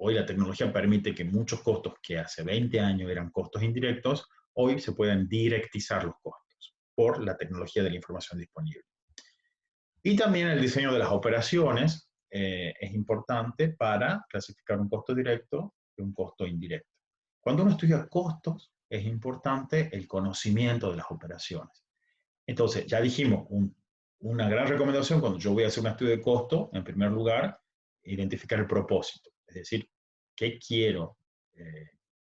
Speaker 1: hoy la tecnología permite que muchos costos que hace 20 años eran costos indirectos, hoy se puedan directizar los costos por la tecnología de la información disponible. Y también el diseño de las operaciones es importante para clasificar un costo directo y un costo indirecto. Cuando uno estudia costos, es importante el conocimiento de las operaciones. Entonces, ya dijimos, una gran recomendación cuando yo voy a hacer un estudio de costo, en primer lugar, identificar el propósito. Es decir, ¿qué quiero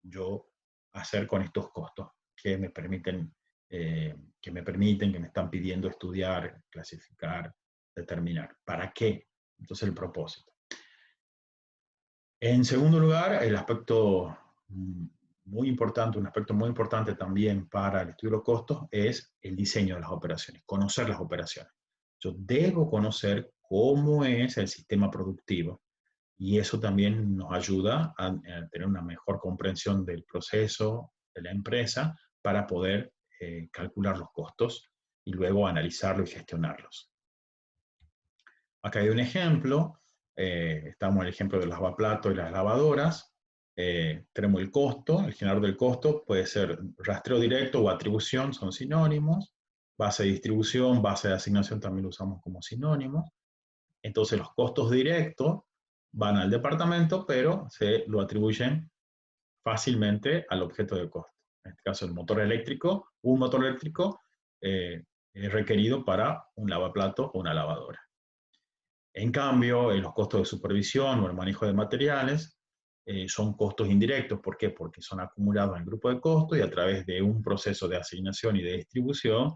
Speaker 1: yo hacer con estos costos que me permiten, que me están pidiendo estudiar, clasificar, determinar? ¿Para qué? Entonces, el propósito. En segundo lugar, el aspecto muy importante, un aspecto muy importante también para el estudio de los costos es el diseño de las operaciones, conocer las operaciones. Yo debo conocer cómo es el sistema productivo y eso también nos ayuda a tener una mejor comprensión del proceso de la empresa para poder calcular los costos y luego analizarlos y gestionarlos. Acá hay un ejemplo, estamos en el ejemplo de los lavaplatos y las lavadoras. Tenemos el costo, el generador del costo puede ser rastreo directo o atribución, son sinónimos. Base de distribución, base de asignación también lo usamos como sinónimos. Entonces los costos directos van al departamento, pero se lo atribuyen fácilmente al objeto de costo. En este caso el motor eléctrico, un motor eléctrico es requerido para un lavaplato o una lavadora. En cambio, los costos de supervisión o el manejo de materiales son costos indirectos. ¿Por qué? Porque son acumulados en el grupo de costos y a través de un proceso de asignación y de distribución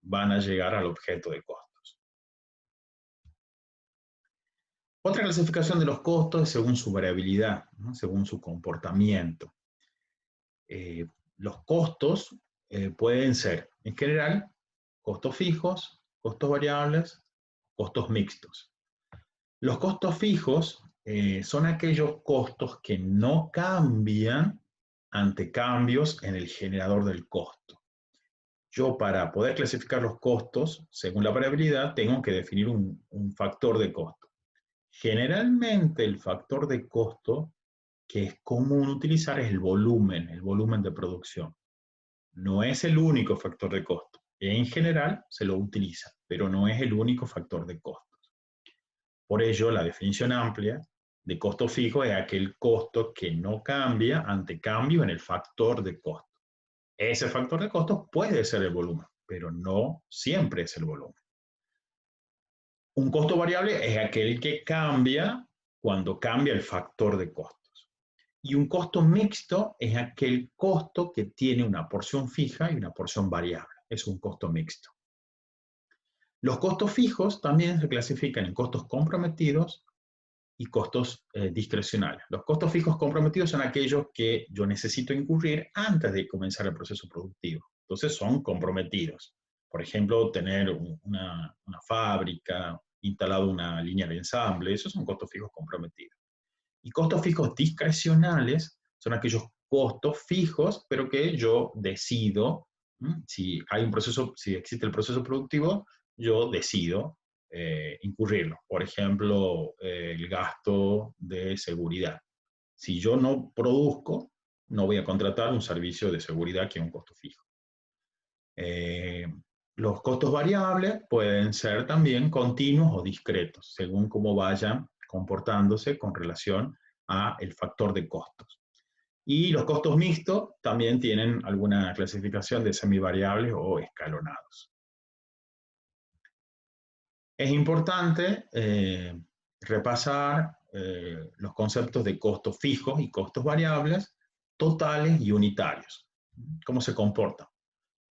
Speaker 1: van a llegar al objeto de costos. Otra clasificación de los costos es según su variabilidad, ¿no? Según su comportamiento. Los costos pueden ser, en general, costos fijos, costos variables, costos mixtos. Los costos fijos son aquellos costos que no cambian ante cambios en el generador del costo. Yo, para poder clasificar los costos según la variabilidad, tengo que definir un factor de costo. Generalmente el factor de costo que es común utilizar es el volumen de producción. No es el único factor de costo. En general se lo utiliza, pero no es el único factor de costo. Por ello, la definición amplia de costo fijo es aquel costo que no cambia ante cambio en el factor de costo. Ese factor de costo puede ser el volumen, pero no siempre es el volumen. Un costo variable es aquel que cambia cuando cambia el factor de costos. Y un costo mixto es aquel costo que tiene una porción fija y una porción variable. Es un costo mixto. Los costos fijos también se clasifican en costos comprometidos y costos discrecionales. Los costos fijos comprometidos son aquellos que yo necesito incurrir antes de comenzar el proceso productivo. Entonces son comprometidos. Por ejemplo, tener una fábrica, instalado una línea de ensamble, esos son costos fijos comprometidos. Y costos fijos discrecionales son aquellos costos fijos, pero que yo decido, si existe el proceso productivo, yo decido incurrirlo. Por ejemplo, el gasto de seguridad. Si yo no produzco, no voy a contratar un servicio de seguridad que es un costo fijo. Los costos variables pueden ser también continuos o discretos, según cómo vayan comportándose con relación a el factor de costos. Y los costos mixtos también tienen alguna clasificación de semivariables o escalonados. Es importante repasar los conceptos de costos fijos y costos variables, totales y unitarios. ¿Cómo se comportan?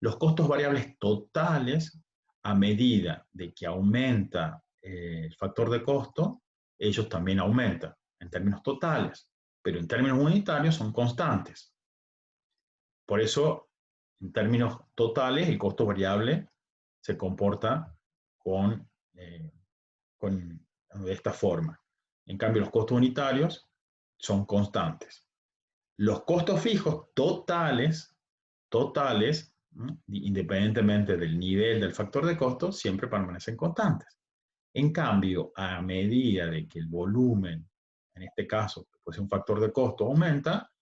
Speaker 1: Los costos variables totales, a medida de que aumenta el factor de costo, ellos también aumentan en términos totales, pero en términos unitarios son constantes. Por eso, en términos totales, el costo variable se comporta de esta forma. En cambio, los costos unitarios son constantes. Los costos fijos totales, independientemente del nivel del factor de costo, siempre permanecen constantes. En cambio, a medida de que el volumen, en este caso, pues un factor de costo aumenta,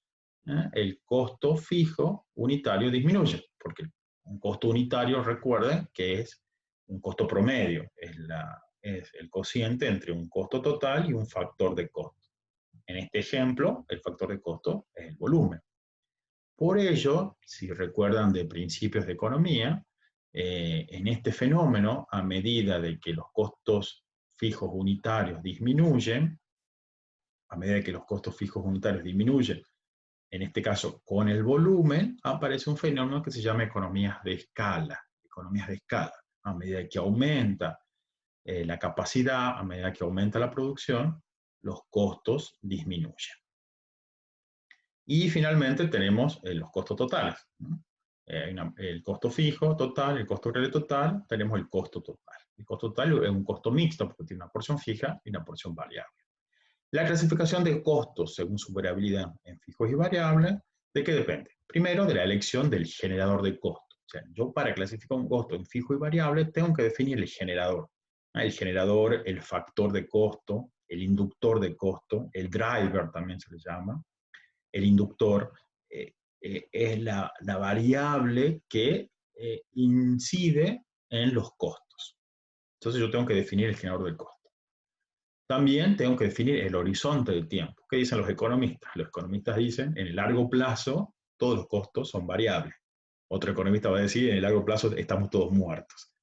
Speaker 1: el costo fijo unitario disminuye, porque un costo unitario, recuerden que es un costo promedio, es el cociente entre un costo total y un factor de costo. En este ejemplo, el factor de costo es el volumen. Por ello, si recuerdan de principios de economía, en este fenómeno, a medida de que los costos fijos unitarios disminuyen, en este caso con el volumen, aparece un fenómeno que se llama economías de escala. A medida que aumenta la capacidad, a medida que aumenta la producción, los costos disminuyen. Y finalmente tenemos los costos totales, ¿no? El costo fijo total, el costo real total, tenemos el costo total. El costo total es un costo mixto porque tiene una porción fija y una porción variable. La clasificación de costos según su variabilidad en fijos y variables, ¿de qué depende? Primero, de la elección del generador de costo. O sea, yo para clasificar un costo en fijo y variable tengo que definir el generador. El generador, el factor de costo, el inductor de costo, el driver también se le llama. El inductor es la variable que incide en los costos. Entonces yo tengo que definir el generador del costo. También tengo que definir el horizonte de tiempo. ¿Qué dicen los economistas? Los economistas dicen, en el largo plazo, todos los costos son variables. Otro economista va a decir, en el largo plazo estamos todos muertos.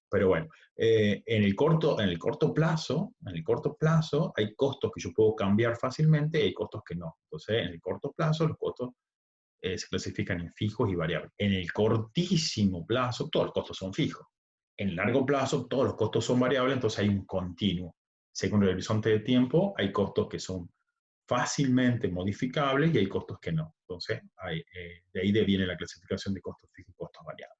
Speaker 1: Pero bueno, en el corto plazo hay costos que yo puedo cambiar fácilmente y hay costos que no. Entonces, en el corto plazo los costos se clasifican en fijos y variables. En el cortísimo plazo todos los costos son fijos. En el largo plazo todos los costos son variables, entonces hay un continuo. Según el horizonte de tiempo, hay costos que son fácilmente modificables y hay costos que no. Entonces, de ahí viene la clasificación de costos fijos y costos variables.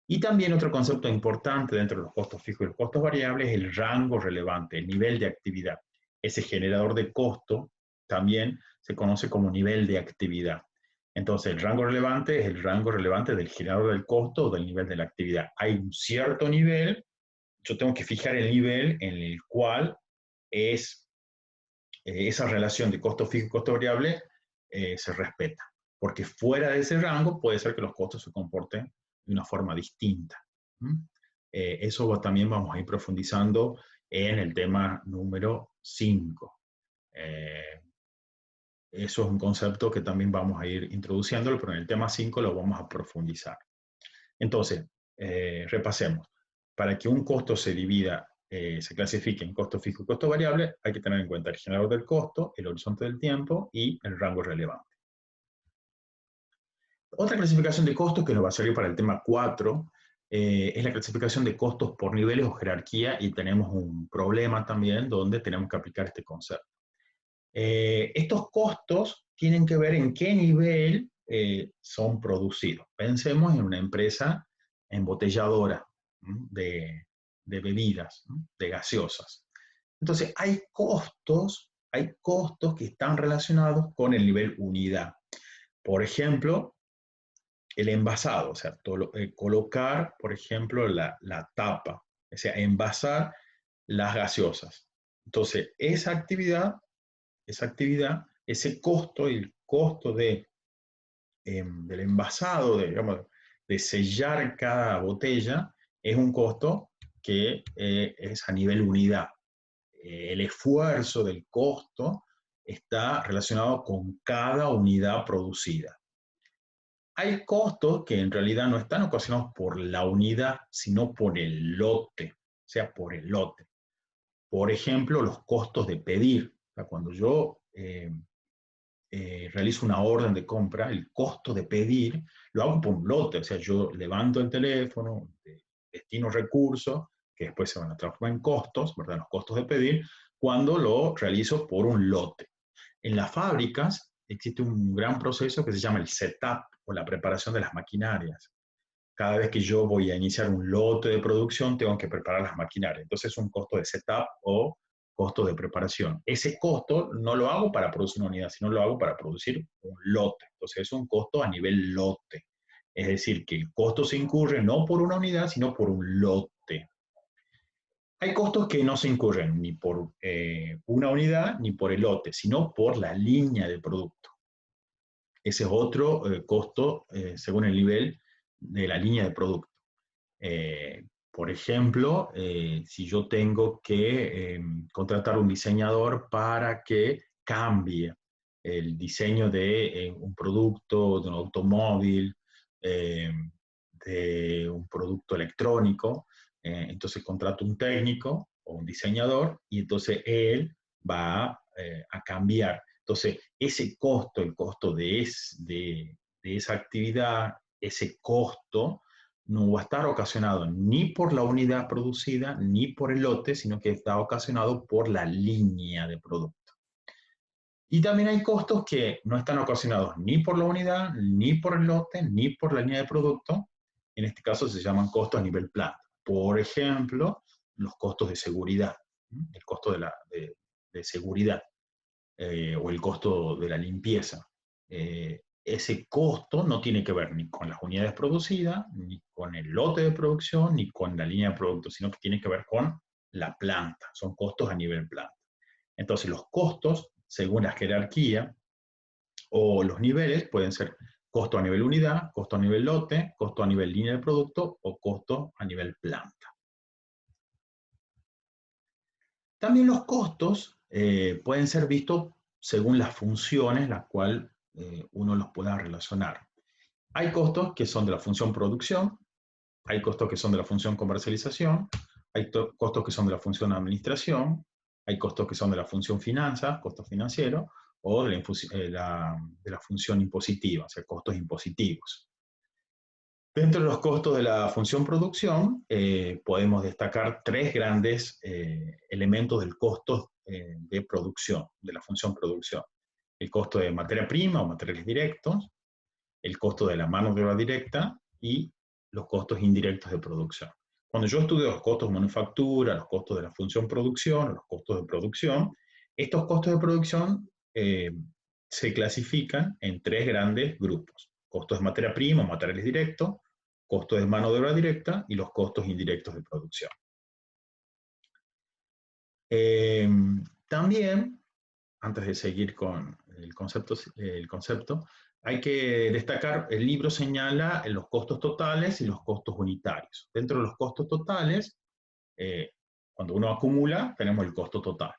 Speaker 1: Y también otro concepto importante dentro de los costos fijos y los costos variables es el rango relevante, el nivel de actividad. Ese generador de costo también se conoce como nivel de actividad. Entonces, el rango relevante es el rango relevante del generador del costo o del nivel de la actividad. Hay un cierto nivel, yo tengo que fijar el nivel en el cual es esa relación de costo fijo y costo variable se respeta. Porque fuera de ese rango puede ser que los costos se comporten de una forma distinta. Eso también vamos a ir profundizando en el tema número 5. Eso es un concepto que también vamos a ir introduciéndolo, pero en el tema 5 lo vamos a profundizar. Entonces, repasemos. Para que un costo se divida, se clasifique en costo fijo y costo variable, hay que tener en cuenta el generador del costo, el horizonte del tiempo y el rango relevante. Otra clasificación de costos que nos va a servir para el tema 4 es la clasificación de costos por niveles o jerarquía, y tenemos un problema también donde tenemos que aplicar este concepto. Estos costos tienen que ver en qué nivel son producidos. Pensemos en una empresa embotelladora de bebidas, de gaseosas. Entonces, hay costos que están relacionados con el nivel unidad. Por ejemplo, el envasado, o sea, colocar, por ejemplo, la tapa, o sea, envasar las gaseosas. Entonces, esa actividad, ese costo, el costo del envasado, digamos, de sellar cada botella, es un costo que es a nivel unidad. El esfuerzo del costo está relacionado con cada unidad producida. Hay costos que en realidad no están ocasionados por la unidad, sino por el lote, o sea, por el lote. Por ejemplo, los costos de pedir. O sea, cuando yo realizo una orden de compra, el costo de pedir lo hago por un lote. O sea, yo levanto el teléfono, destino recursos, que después se van a transformar en costos, ¿verdad? Los costos de pedir, cuando lo realizo por un lote. En las fábricas existe un gran proceso que se llama el setup o la preparación de las maquinarias. Cada vez que yo voy a iniciar un lote de producción, tengo que preparar las maquinarias. Entonces es un costo de setup o costo de preparación. Ese costo no lo hago para producir una unidad, sino lo hago para producir un lote. Entonces es un costo a nivel lote. Es decir, que el costo se incurre no por una unidad, sino por un lote. Hay costos que no se incurren ni por una unidad ni por el lote, sino por la línea de producto. Ese es otro costo según el nivel de la línea de producto. Por ejemplo, si yo tengo que contratar un diseñador para que cambie el diseño de un producto, de un automóvil, de un producto electrónico, entonces contrato un técnico o un diseñador y entonces él va a cambiar. Entonces, ese costo, el costo de esa actividad, ese costo, no va a estar ocasionado ni por la unidad producida ni por el lote, sino que está ocasionado por la línea de producto. Y también hay costos que no están ocasionados ni por la unidad, ni por el lote, ni por la línea de producto. En este caso se llaman costos a nivel planta. Por ejemplo, los costos de seguridad, el costo de seguridad o el costo de la limpieza. Ese costo no tiene que ver ni con las unidades producidas, ni con el lote de producción, ni con la línea de producto, sino que tiene que ver con la planta. Son costos a nivel planta. Entonces, los costos, según la jerarquía o los niveles, pueden ser costo a nivel unidad, costo a nivel lote, costo a nivel línea de producto o costo a nivel planta. También los costos pueden ser vistos según las funciones las cuales uno los pueda relacionar. Hay costos que son de la función producción, hay costos que son de la función comercialización, Hay costos que son de la función administración, hay costos que son de la función finanzas, costos financieros, o de la función impositiva, o sea, costos impositivos. Dentro de los costos de la función producción, podemos destacar tres grandes elementos del costo de producción, de la función producción. El costo de materia prima o materiales directos, el costo de la mano de obra directa y los costos indirectos de producción. Cuando yo estudio los costos de manufactura, los costos de la función producción, los costos de producción, estos costos de producción se clasifican en tres grandes grupos. Costos de materia prima, materiales directos, costos de mano de obra directa y los costos indirectos de producción. También, antes de seguir con el concepto, hay que destacar, el libro señala los costos totales y los costos unitarios. Dentro de los costos totales, cuando uno acumula, tenemos el costo total.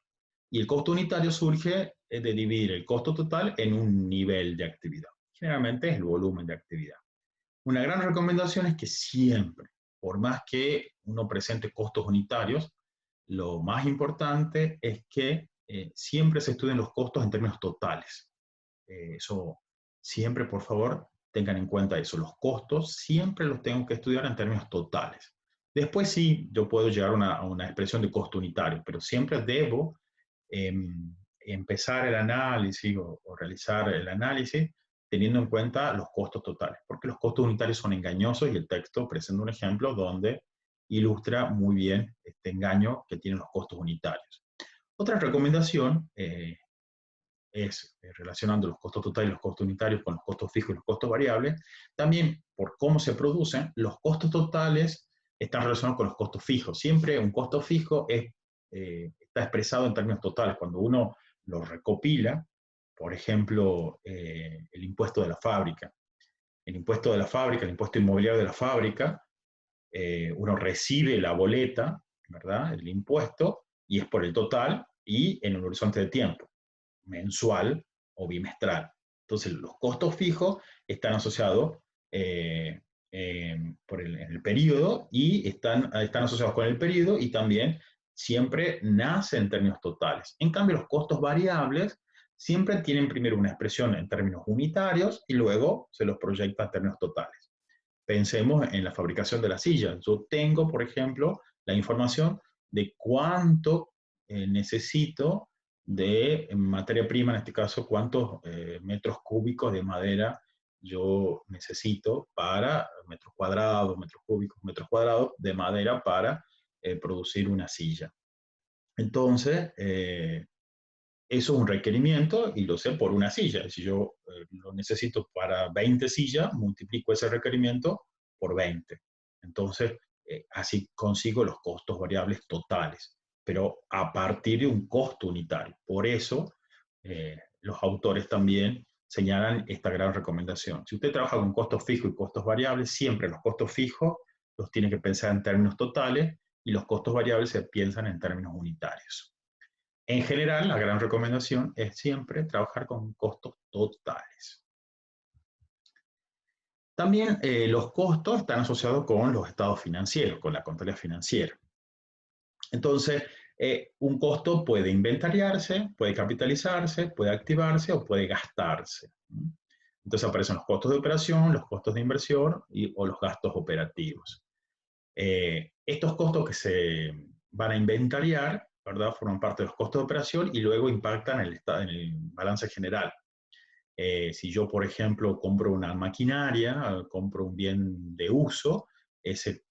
Speaker 1: Y el costo unitario surge de dividir el costo total en un nivel de actividad. Generalmente es el volumen de actividad. Una gran recomendación es que siempre, por más que uno presente costos unitarios, lo más importante es que siempre se estudien los costos en términos totales. Eso, siempre, por favor, tengan en cuenta eso. Los costos siempre los tengo que estudiar en términos totales. Después sí, yo puedo llegar a una expresión de costo unitario, pero siempre debo empezar el análisis o realizar el análisis teniendo en cuenta los costos totales, porque los costos unitarios son engañosos y el texto presenta un ejemplo donde ilustra muy bien este engaño que tienen los costos unitarios. Otra recomendación es relacionando los costos totales y los costos unitarios con los costos fijos y los costos variables, también por cómo se producen, los costos totales están relacionados con los costos fijos. Siempre un costo fijo está expresado en términos totales. Cuando uno lo recopila, por ejemplo, el impuesto de la fábrica. El impuesto de la fábrica, el impuesto inmobiliario de la fábrica, uno recibe la boleta, ¿verdad? El impuesto, y es por el total y en un horizonte de tiempo, mensual o bimestral. Entonces, los costos fijos están asociados en el periodo y están asociados con el periodo y también siempre nace en términos totales. En cambio, los costos variables siempre tienen primero una expresión en términos unitarios y luego se los proyecta en términos totales. Pensemos en la fabricación de la silla. Yo tengo, por ejemplo, la información de cuánto necesito de materia prima, en este caso, cuántos metros cúbicos de madera yo necesito para metros cuadrados, metros cúbicos, metros cuadrados de madera para producir una silla. Entonces, eso es un requerimiento y lo sé por una silla. Si yo lo necesito para 20 sillas, multiplico ese requerimiento por 20. Entonces, así consigo los costos variables totales, pero a partir de un costo unitario. Por eso, los autores también señalan esta gran recomendación. Si usted trabaja con costos fijos y costos variables, siempre los costos fijos los tiene que pensar en términos totales y los costos variables se piensan en términos unitarios. En general, la gran recomendación es siempre trabajar con costos totales. También los costos están asociados con los estados financieros, con la contabilidad financiera. Entonces, un costo puede inventariarse, puede capitalizarse, puede activarse o puede gastarse. Entonces aparecen los costos de operación, los costos de inversión o los gastos operativos. Estos costos que se van a inventariar, ¿verdad?, forman parte de los costos de operación y luego impactan en el balance general. Si yo, por ejemplo, compro una maquinaria, compro un bien de uso, ese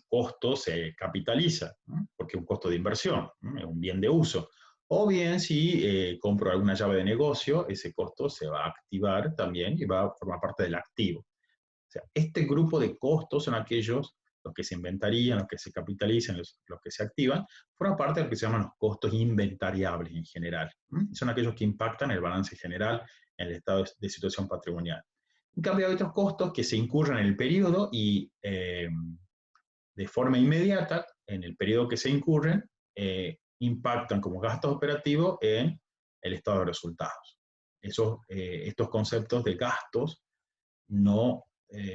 Speaker 1: costo se capitaliza, ¿no?, porque es un costo de inversión, ¿no?, es un bien de uso. O bien, si compro alguna llave de negocio, ese costo se va a activar también y va a formar parte del activo. O sea, este grupo de costos son aquellos, los que se inventarían, los que se capitalizan, los que se activan, forman parte de lo que se llaman los costos inventariables en general. Son aquellos que impactan el balance general en el estado de situación patrimonial. En cambio, hay otros costos que se incurren en el periodo y de forma inmediata, en el periodo que se incurren, impactan como gastos operativos en el estado de resultados. Estos conceptos de gastos no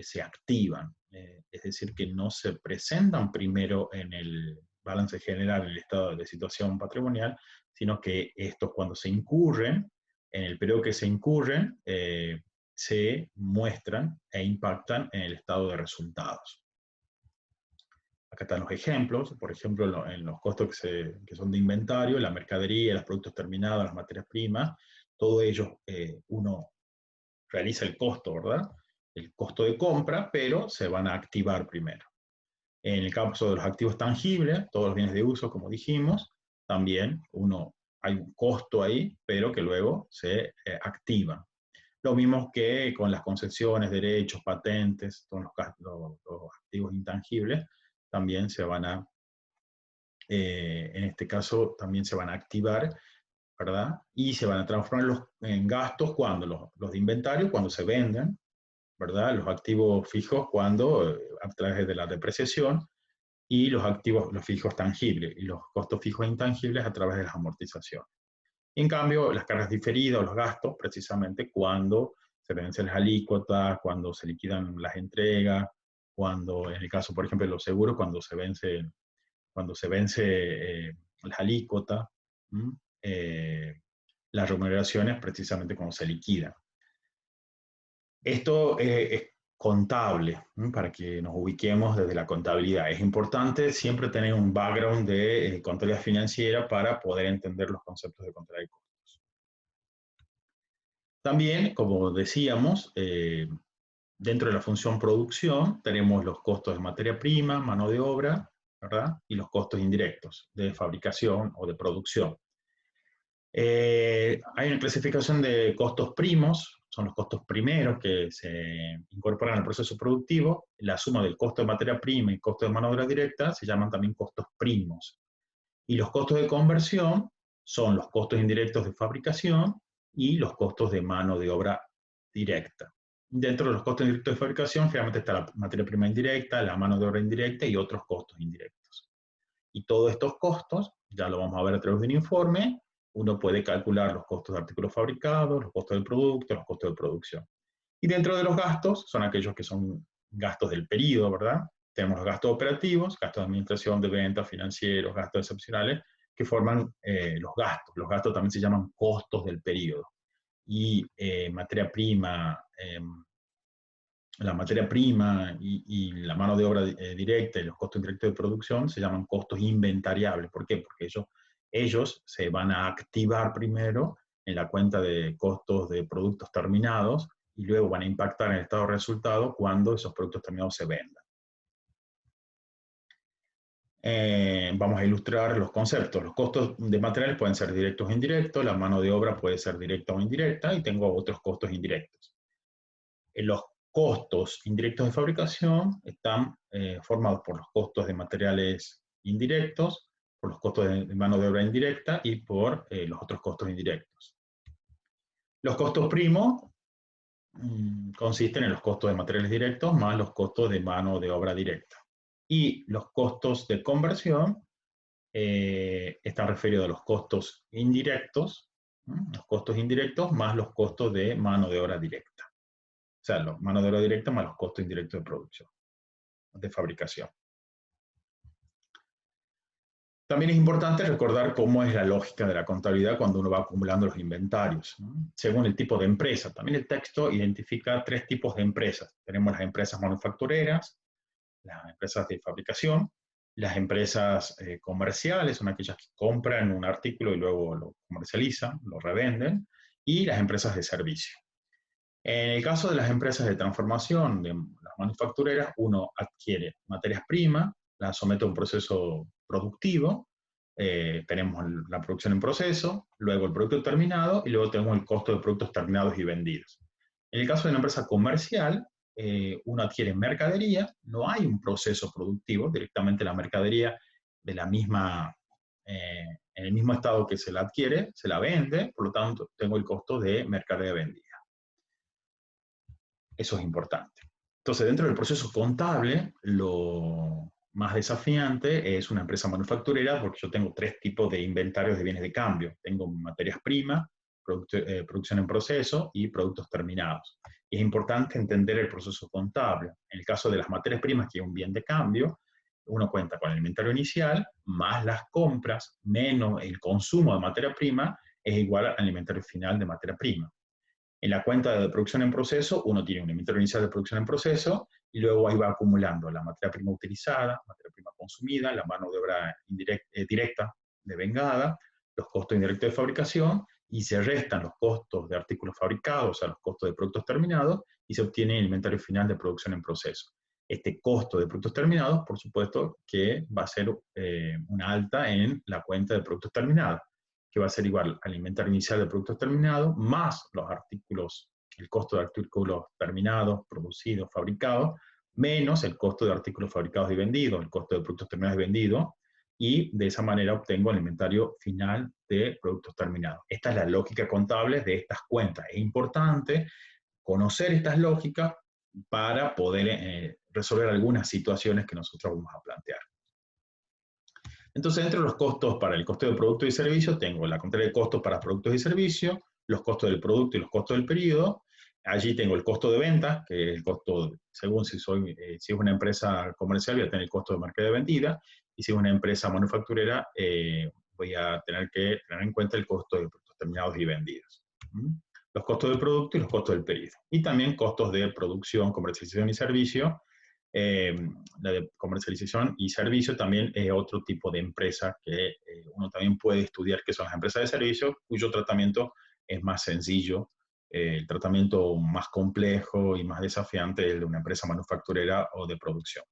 Speaker 1: se activan, es decir, que no se presentan primero en el balance general en el estado de situación patrimonial, sino que estos cuando se incurren, en el periodo que se incurren, se muestran e impactan en el estado de resultados. Acá están los ejemplos, por ejemplo, en los costos que son de inventario, la mercadería, los productos terminados, las materias primas, todo ello uno realiza el costo, ¿verdad? El costo de compra, pero se van a activar primero. En el caso de los activos tangibles, todos los bienes de uso, como dijimos, también hay un costo ahí, pero que luego se activa. Lo mismo que con las concesiones, derechos, patentes, todos los activos intangibles, también se van a, en este caso, también se van a activar, ¿verdad? Y se van a transformar en gastos cuando los de inventario, cuando se venden, ¿verdad? Los activos fijos cuando, a través de la depreciación, y los fijos tangibles, y los costos fijos e intangibles a través de las amortizaciones. En cambio, las cargas diferidas o los gastos, precisamente cuando se vencen las alícuotas, cuando se liquidan las entregas, cuando, en el caso, por ejemplo, de los seguros, cuando se vence las alícuotas, las remuneraciones, precisamente cuando se liquidan. Esto es contable, para que nos ubiquemos desde la contabilidad. Es importante siempre tener un background de contabilidad financiera para poder entender los conceptos de contabilidad de costos. También, como decíamos, dentro de la función producción tenemos los costos de materia prima, mano de obra, ¿verdad? Y los costos indirectos de fabricación o de producción. Hay una clasificación de costos primos, son los costos primeros que se incorporan al proceso productivo. La suma del costo de materia prima y costo de mano de obra directa se llaman también costos primos. Y los costos de conversión son los costos indirectos de fabricación y los costos de mano de obra directa. Dentro de los costos indirectos de fabricación, generalmente está la materia prima indirecta, la mano de obra indirecta y otros costos indirectos. Y todos estos costos, ya lo vamos a ver a través de un informe, uno puede calcular los costos de artículos fabricados, los costos del producto, los costos de producción. Y dentro de los gastos, son aquellos que son gastos del periodo, ¿verdad? Tenemos los gastos operativos, gastos de administración, de ventas, financieros, gastos excepcionales, que forman los gastos. Los gastos también se llaman costos del periodo. Y materia prima, la materia prima y la mano de obra directa y los costos indirectos de producción se llaman costos inventariables. ¿Por qué? Porque ellos se van a activar primero en la cuenta de costos de productos terminados y luego van a impactar en el estado de resultado cuando esos productos terminados se vendan. Vamos a ilustrar los conceptos. Los costos de materiales pueden ser directos o indirectos, la mano de obra puede ser directa o indirecta, y tengo otros costos indirectos. Los costos indirectos de fabricación están formados por los costos de materiales indirectos, por los costos de mano de obra indirecta y por los otros costos indirectos. Los costos primos consisten en los costos de materiales directos más los costos de mano de obra directa. Y los costos de conversión están referidos a los costos indirectos más los costos de mano de obra directa. O sea, la mano de obra directa más los costos indirectos de producción, de fabricación. También es importante recordar cómo es la lógica de la contabilidad cuando uno va acumulando los inventarios, ¿no? Según el tipo de empresa. También el texto identifica 3 tipos de empresas. Tenemos las empresas manufactureras, las empresas de fabricación, las empresas comerciales, son aquellas que compran un artículo y luego lo comercializan, lo revenden, y las empresas de servicio. En el caso de las empresas de transformación, de las manufactureras, uno adquiere materias primas, las somete a un proceso productivo, tenemos la producción en proceso, luego el producto terminado y luego tenemos el costo de productos terminados y vendidos. En el caso de una empresa comercial, uno adquiere mercadería, no hay un proceso productivo, directamente la mercadería de la misma, en el mismo estado que se la adquiere, se la vende, por lo tanto tengo el costo de mercadería vendida. Eso es importante. Entonces, dentro del proceso contable, lo más desafiante es una empresa manufacturera porque yo tengo 3 tipos de inventarios de bienes de cambio. Tengo materias primas, producción en proceso y productos terminados. Y es importante entender el proceso contable. En el caso de las materias primas, que es un bien de cambio, uno cuenta con el inventario inicial, más las compras, menos el consumo de materia prima, es igual al inventario final de materia prima. En la cuenta de producción en proceso, uno tiene un inventario inicial de producción en proceso, y luego ahí va acumulando la materia prima utilizada, materia prima consumida, la mano de obra directa de vengada, los costos indirectos de fabricación, y se restan los costos de artículos fabricados, o sea, los costos de productos terminados, y se obtiene el inventario final de producción en proceso. Este costo de productos terminados, por supuesto, que va a ser una alta en la cuenta de productos terminados, que va a ser igual al inventario inicial de productos terminados, más los artículos, el costo de artículos terminados, producidos, fabricados, menos el costo de artículos fabricados y vendidos, el costo de productos terminados y vendidos, y de esa manera obtengo el inventario final de productos terminados. Esta es la lógica contable de estas cuentas. Es importante conocer estas lógicas para poder resolver algunas situaciones que nosotros vamos a plantear. Entonces, entre los costos para el costo de producto y servicio, tengo la contabilidad de costos para productos y servicios, los costos del producto y los costos del periodo. Allí tengo el costo de venta, que es el costo, según si es una empresa comercial, voy a tener el costo de marca de vendida, y si es una empresa manufacturera, voy a tener que tener en cuenta el costo de productos terminados y vendidos. Los costos del producto y los costos del periodo. Y también costos de producción, comercialización y servicio. La de comercialización y servicio también es otro tipo de empresa que uno también puede estudiar, que son las empresas de servicio, cuyo tratamiento es más sencillo. El tratamiento más complejo y más desafiante es el de una empresa manufacturera o de producción.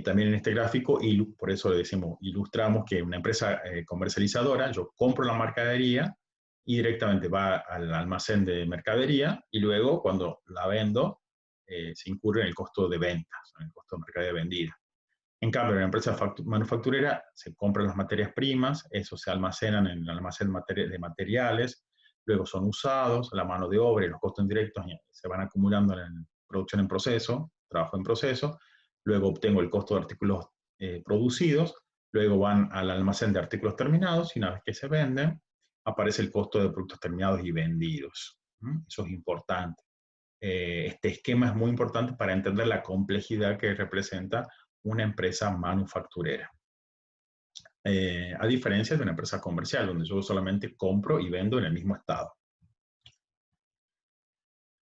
Speaker 1: También en este gráfico, y por eso le decimos, ilustramos que una empresa comercializadora, yo compro la mercadería y directamente va al almacén de mercadería, y luego cuando la vendo, se incurre en el costo de ventas, en el costo de mercadería vendida. En cambio, en la empresa manufacturera se compran las materias primas, eso se almacenan en el almacén de materiales, luego son usados, la mano de obra y los costos indirectos se van acumulando en producción en proceso, trabajo en proceso, luego obtengo el costo de artículos producidos, luego van al almacén de artículos terminados, y una vez que se venden, aparece el costo de productos terminados y vendidos. Eso es importante. Este esquema es muy importante para entender la complejidad que representa una empresa manufacturera. A diferencia de una empresa comercial, donde yo solamente compro y vendo en el mismo estado.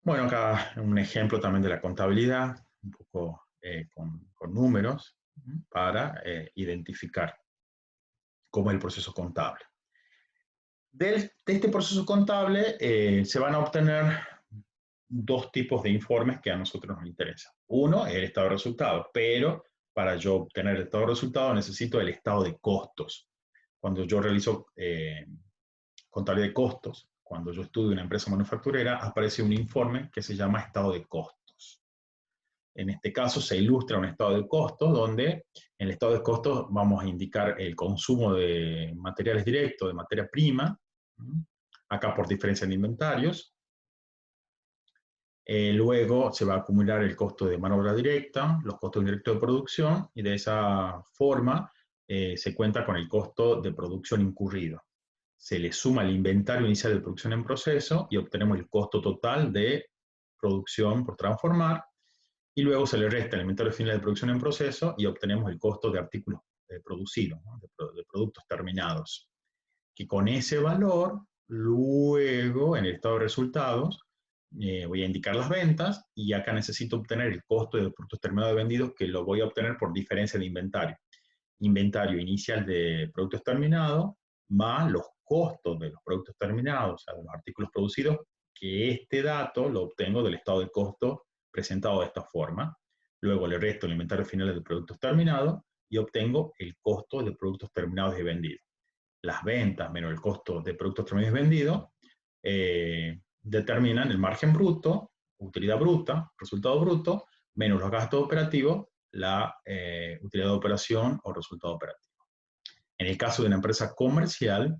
Speaker 1: Bueno, acá un ejemplo también de la contabilidad, un poco con números, para identificar cómo es el proceso contable. De este proceso contable se van a obtener dos tipos de informes que a nosotros nos interesan. Uno es el estado de resultados, pero para yo obtener el estado de resultados necesito el estado de costos. Cuando yo realizo contabilidad de costos, cuando yo estudio una empresa manufacturera, aparece un informe que se llama estado de costos. En este caso se ilustra un estado de costos donde en el estado de costos vamos a indicar el consumo de materiales directos, de materia prima, acá por diferencia de inventarios. Luego se va a acumular el costo de mano de obra directa, los costos indirectos de producción, y de esa forma se cuenta con el costo de producción incurrido. Se le suma el inventario inicial de producción en proceso y obtenemos el costo total de producción por transformar, y luego se le resta el inventario final de producción en proceso y obtenemos el costo de artículos producidos, ¿no? de productos terminados. Que con ese valor, luego en el estado de resultados, voy a indicar las ventas, y acá necesito obtener el costo de productos terminados vendidos, que lo voy a obtener por diferencia de inventario. Inventario inicial de productos terminados más los costos de los productos terminados, o sea, de los artículos producidos, que este dato lo obtengo del estado de costo presentado de esta forma. Luego le resto el inventario final de productos terminados y obtengo el costo de productos terminados y vendidos. Las ventas menos el costo de productos terminados y vendidos determinan el margen bruto, utilidad bruta, resultado bruto, menos los gastos operativos, la utilidad de operación o resultado operativo. En el caso de una empresa comercial,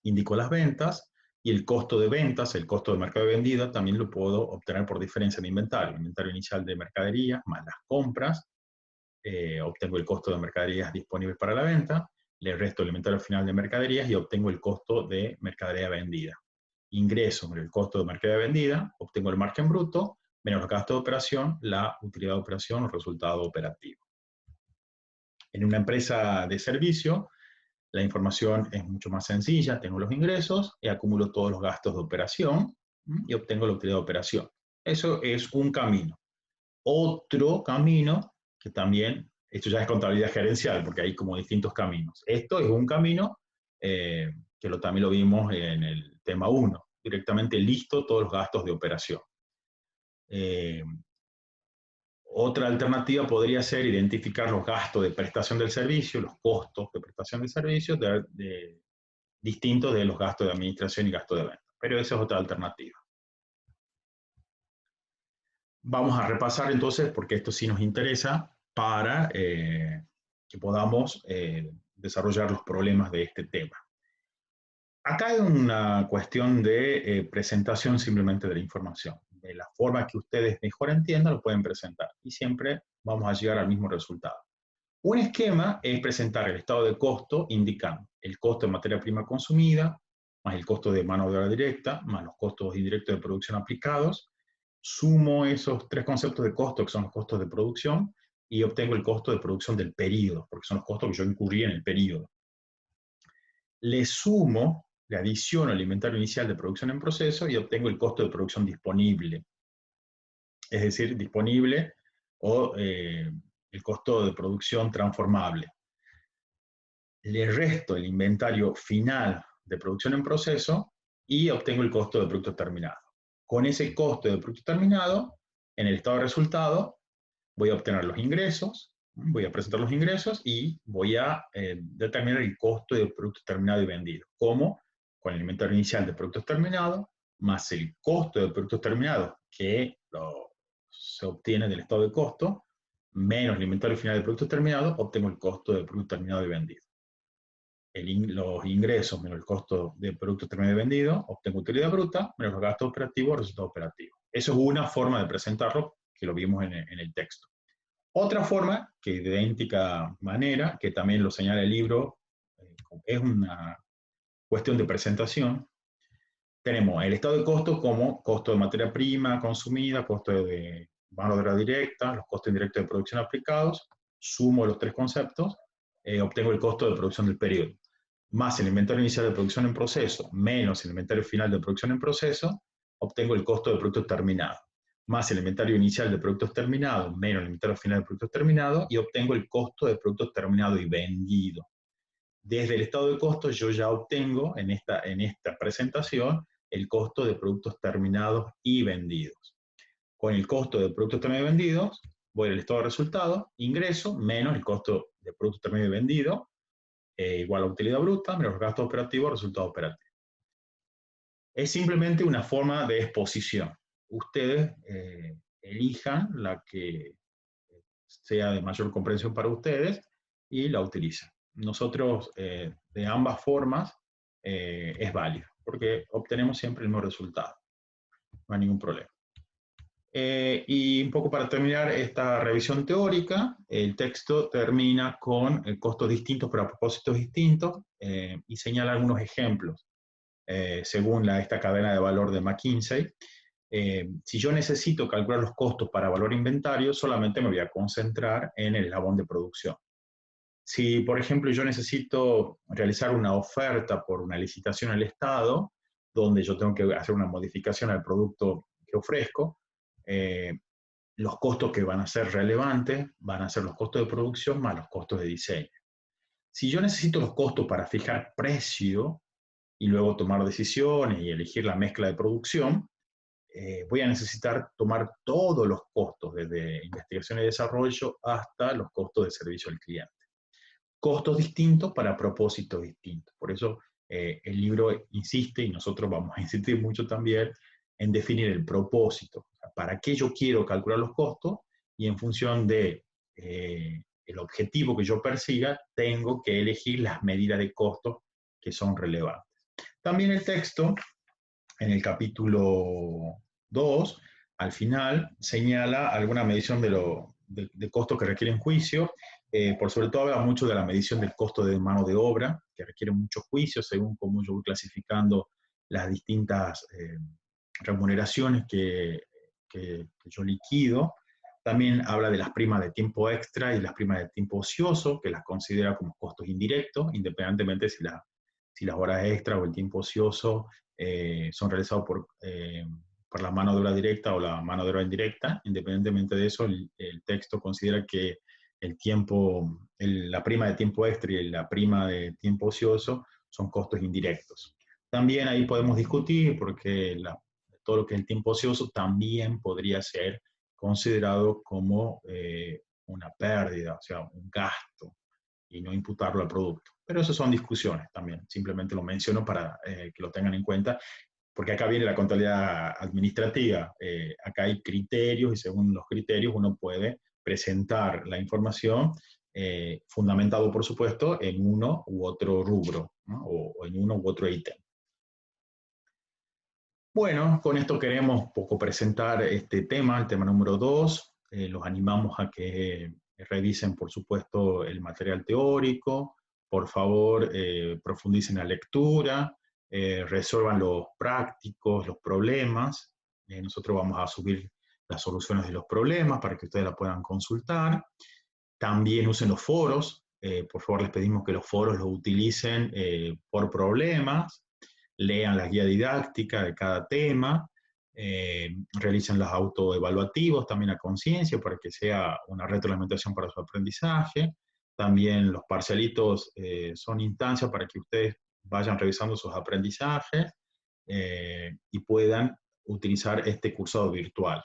Speaker 1: indico las ventas, y el costo de ventas, el costo de mercado de vendida, también lo puedo obtener por diferencia de inventario. Inventario inicial de mercadería más las compras, obtengo el costo de mercaderías disponibles para la venta, le resto el inventario final de mercaderías y obtengo el costo de mercadería vendida. Ingreso el costo de mercadería vendida, obtengo el margen bruto, menos los gastos de operación, la utilidad de operación o resultado operativo. En una empresa de servicio, la información es mucho más sencilla, tengo los ingresos y acumulo todos los gastos de operación y obtengo la utilidad de operación. Eso es un camino. Otro camino, que también, esto ya es contabilidad gerencial, porque hay como distintos caminos. Esto es un camino que también lo vimos en el tema 1, directamente listo todos los gastos de operación. Eh, Otra alternativa podría ser identificar los gastos de prestación del servicio, los costos de prestación del servicio, distintos de los gastos de administración y gastos de venta. Pero esa es otra alternativa. Vamos a repasar entonces, porque esto sí nos interesa, para que podamos desarrollar los problemas de este tema. Acá hay una cuestión de presentación simplemente de la información. De la forma que ustedes mejor entiendan, lo pueden presentar. Y siempre vamos a llegar al mismo resultado. Un esquema es presentar el estado de costo indicando el costo de materia prima consumida, más el costo de mano de obra directa, más los costos indirectos de producción aplicados. Sumo esos tres conceptos de costo, que son los costos de producción, y obtengo el costo de producción del periodo, porque son los costos que yo incurrí en el periodo. Le sumo, le adiciono el inventario inicial de producción en proceso y obtengo el costo de producción disponible. Es decir, disponible o el costo de producción transformable. Le resto el inventario final de producción en proceso y obtengo el costo de producto terminado. Con ese costo de producto terminado, en el estado de resultado, voy a obtener los ingresos, voy a presentar los ingresos y voy a determinar el costo de producto terminado y vendido. ¿Cómo? Con el inventario inicial de productos terminados, más el costo de productos terminados que se obtiene del estado de costo, menos el inventario final de productos terminados, obtengo el costo de producto terminado y vendido. Los ingresos menos el costo de producto terminado y vendido, obtengo utilidad bruta, menos los gastos operativos, resultado operativo. Eso es una forma de presentarlo, que lo vimos en el texto. Otra forma, que de idéntica manera, que también lo señala el libro, es una cuestión de presentación. Tenemos el estado de costo como costo de materia prima consumida, costo de mano de obra directa, los costos indirectos de producción aplicados, sumo los tres conceptos, obtengo el costo de producción del periodo, más el inventario inicial de producción en proceso, menos el inventario final de producción en proceso, obtengo el costo de producto terminado, más el inventario inicial de productos terminados, menos el inventario final de productos terminados, y obtengo el costo de productos terminados y vendido. Desde el estado de costo yo ya obtengo en esta presentación el costo de productos terminados y vendidos. Con el costo de productos terminados y vendidos, voy al estado de resultado, ingreso, menos el costo de productos terminados y vendidos, igual a utilidad bruta, menos los gastos operativos, resultado operativo. Es simplemente una forma de exposición. Ustedes elijan la que sea de mayor comprensión para ustedes y la utilicen. Nosotros, de ambas formas, es válido, porque obtenemos siempre el mismo resultado. No hay ningún problema. Y un poco para terminar esta revisión teórica, el texto termina con costos distintos para propósitos distintos y señala algunos ejemplos. Según esta cadena de valor de McKinsey, si yo necesito calcular los costos para valor inventario, solamente me voy a concentrar en el eslabón de producción. Si, por ejemplo, yo necesito realizar una oferta por una licitación al Estado, donde yo tengo que hacer una modificación al producto que ofrezco, los costos que van a ser relevantes van a ser los costos de producción más los costos de diseño. Si yo necesito los costos para fijar precio y luego tomar decisiones y elegir la mezcla de producción, voy a necesitar tomar todos los costos, desde investigación y desarrollo hasta los costos de servicio al cliente. Costos distintos para propósitos distintos. Por eso el libro insiste, y nosotros vamos a insistir mucho también, en definir el propósito. ¿Para qué yo quiero calcular los costos? Y en función de el objetivo que yo persiga, tengo que elegir las medidas de costos que son relevantes. También el texto, en el capítulo 2, al final, señala alguna medición de costos que requieren juicio. Por sobre todo habla mucho de la medición del costo de mano de obra, que requiere mucho juicio según cómo yo voy clasificando las distintas remuneraciones que yo liquido. También habla de las primas de tiempo extra y las primas de tiempo ocioso, que las considera como costos indirectos, independientemente si las horas extra o el tiempo ocioso son realizados por la mano de obra directa o la mano de obra indirecta. Independientemente de eso, el texto considera que la prima de tiempo extra y la prima de tiempo ocioso son costos indirectos. También ahí podemos discutir porque todo lo que es el tiempo ocioso también podría ser considerado como una pérdida, o sea, un gasto, y no imputarlo al producto. Pero eso son discusiones también, simplemente lo menciono para que lo tengan en cuenta, porque acá viene la contabilidad administrativa, acá hay criterios y según los criterios uno puede presentar la información fundamentado, por supuesto, en uno u otro rubro, ¿no? o en uno u otro ítem. Bueno, con esto queremos poco presentar este tema, el tema número 2. Los animamos a que revisen, por supuesto, el material teórico. Por favor, profundicen la lectura, resuelvan los prácticos, los problemas. Nosotros vamos a subir las soluciones de los problemas para que ustedes la puedan consultar. También usen los foros. Por favor, les pedimos que los foros los utilicen por problemas. Lean la guía didáctica de cada tema, realicen los autoevaluativos también a conciencia para que sea una retroalimentación para su aprendizaje. También los parcialitos son instancias para que ustedes vayan revisando sus aprendizajes y puedan utilizar este cursado virtual.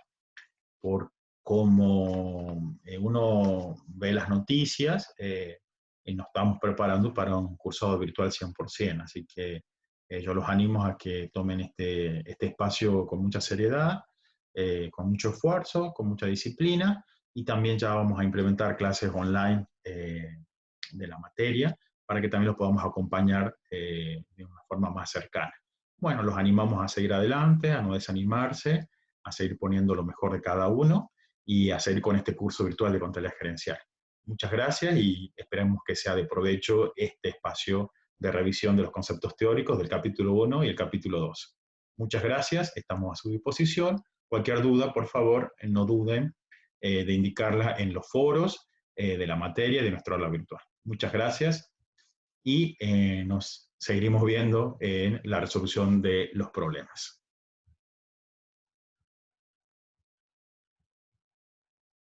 Speaker 1: Por como uno ve las noticias, y nos estamos preparando para un cursado virtual 100%, así que yo los animo a que tomen este espacio con mucha seriedad, con mucho esfuerzo, con mucha disciplina, y también ya vamos a implementar clases online de la materia para que también los podamos acompañar de una forma más cercana. Bueno, los animamos a seguir adelante, a no desanimarse, a seguir poniendo lo mejor de cada uno y a seguir con este curso virtual de contabilidad gerencial. Muchas gracias y esperemos que sea de provecho este espacio de revisión de los conceptos teóricos del capítulo 1 y el capítulo 2. Muchas gracias, estamos a su disposición. Cualquier duda, por favor, no duden de indicarla en los foros de la materia de nuestra aula virtual. Muchas gracias y nos seguiremos viendo en la resolución de los problemas.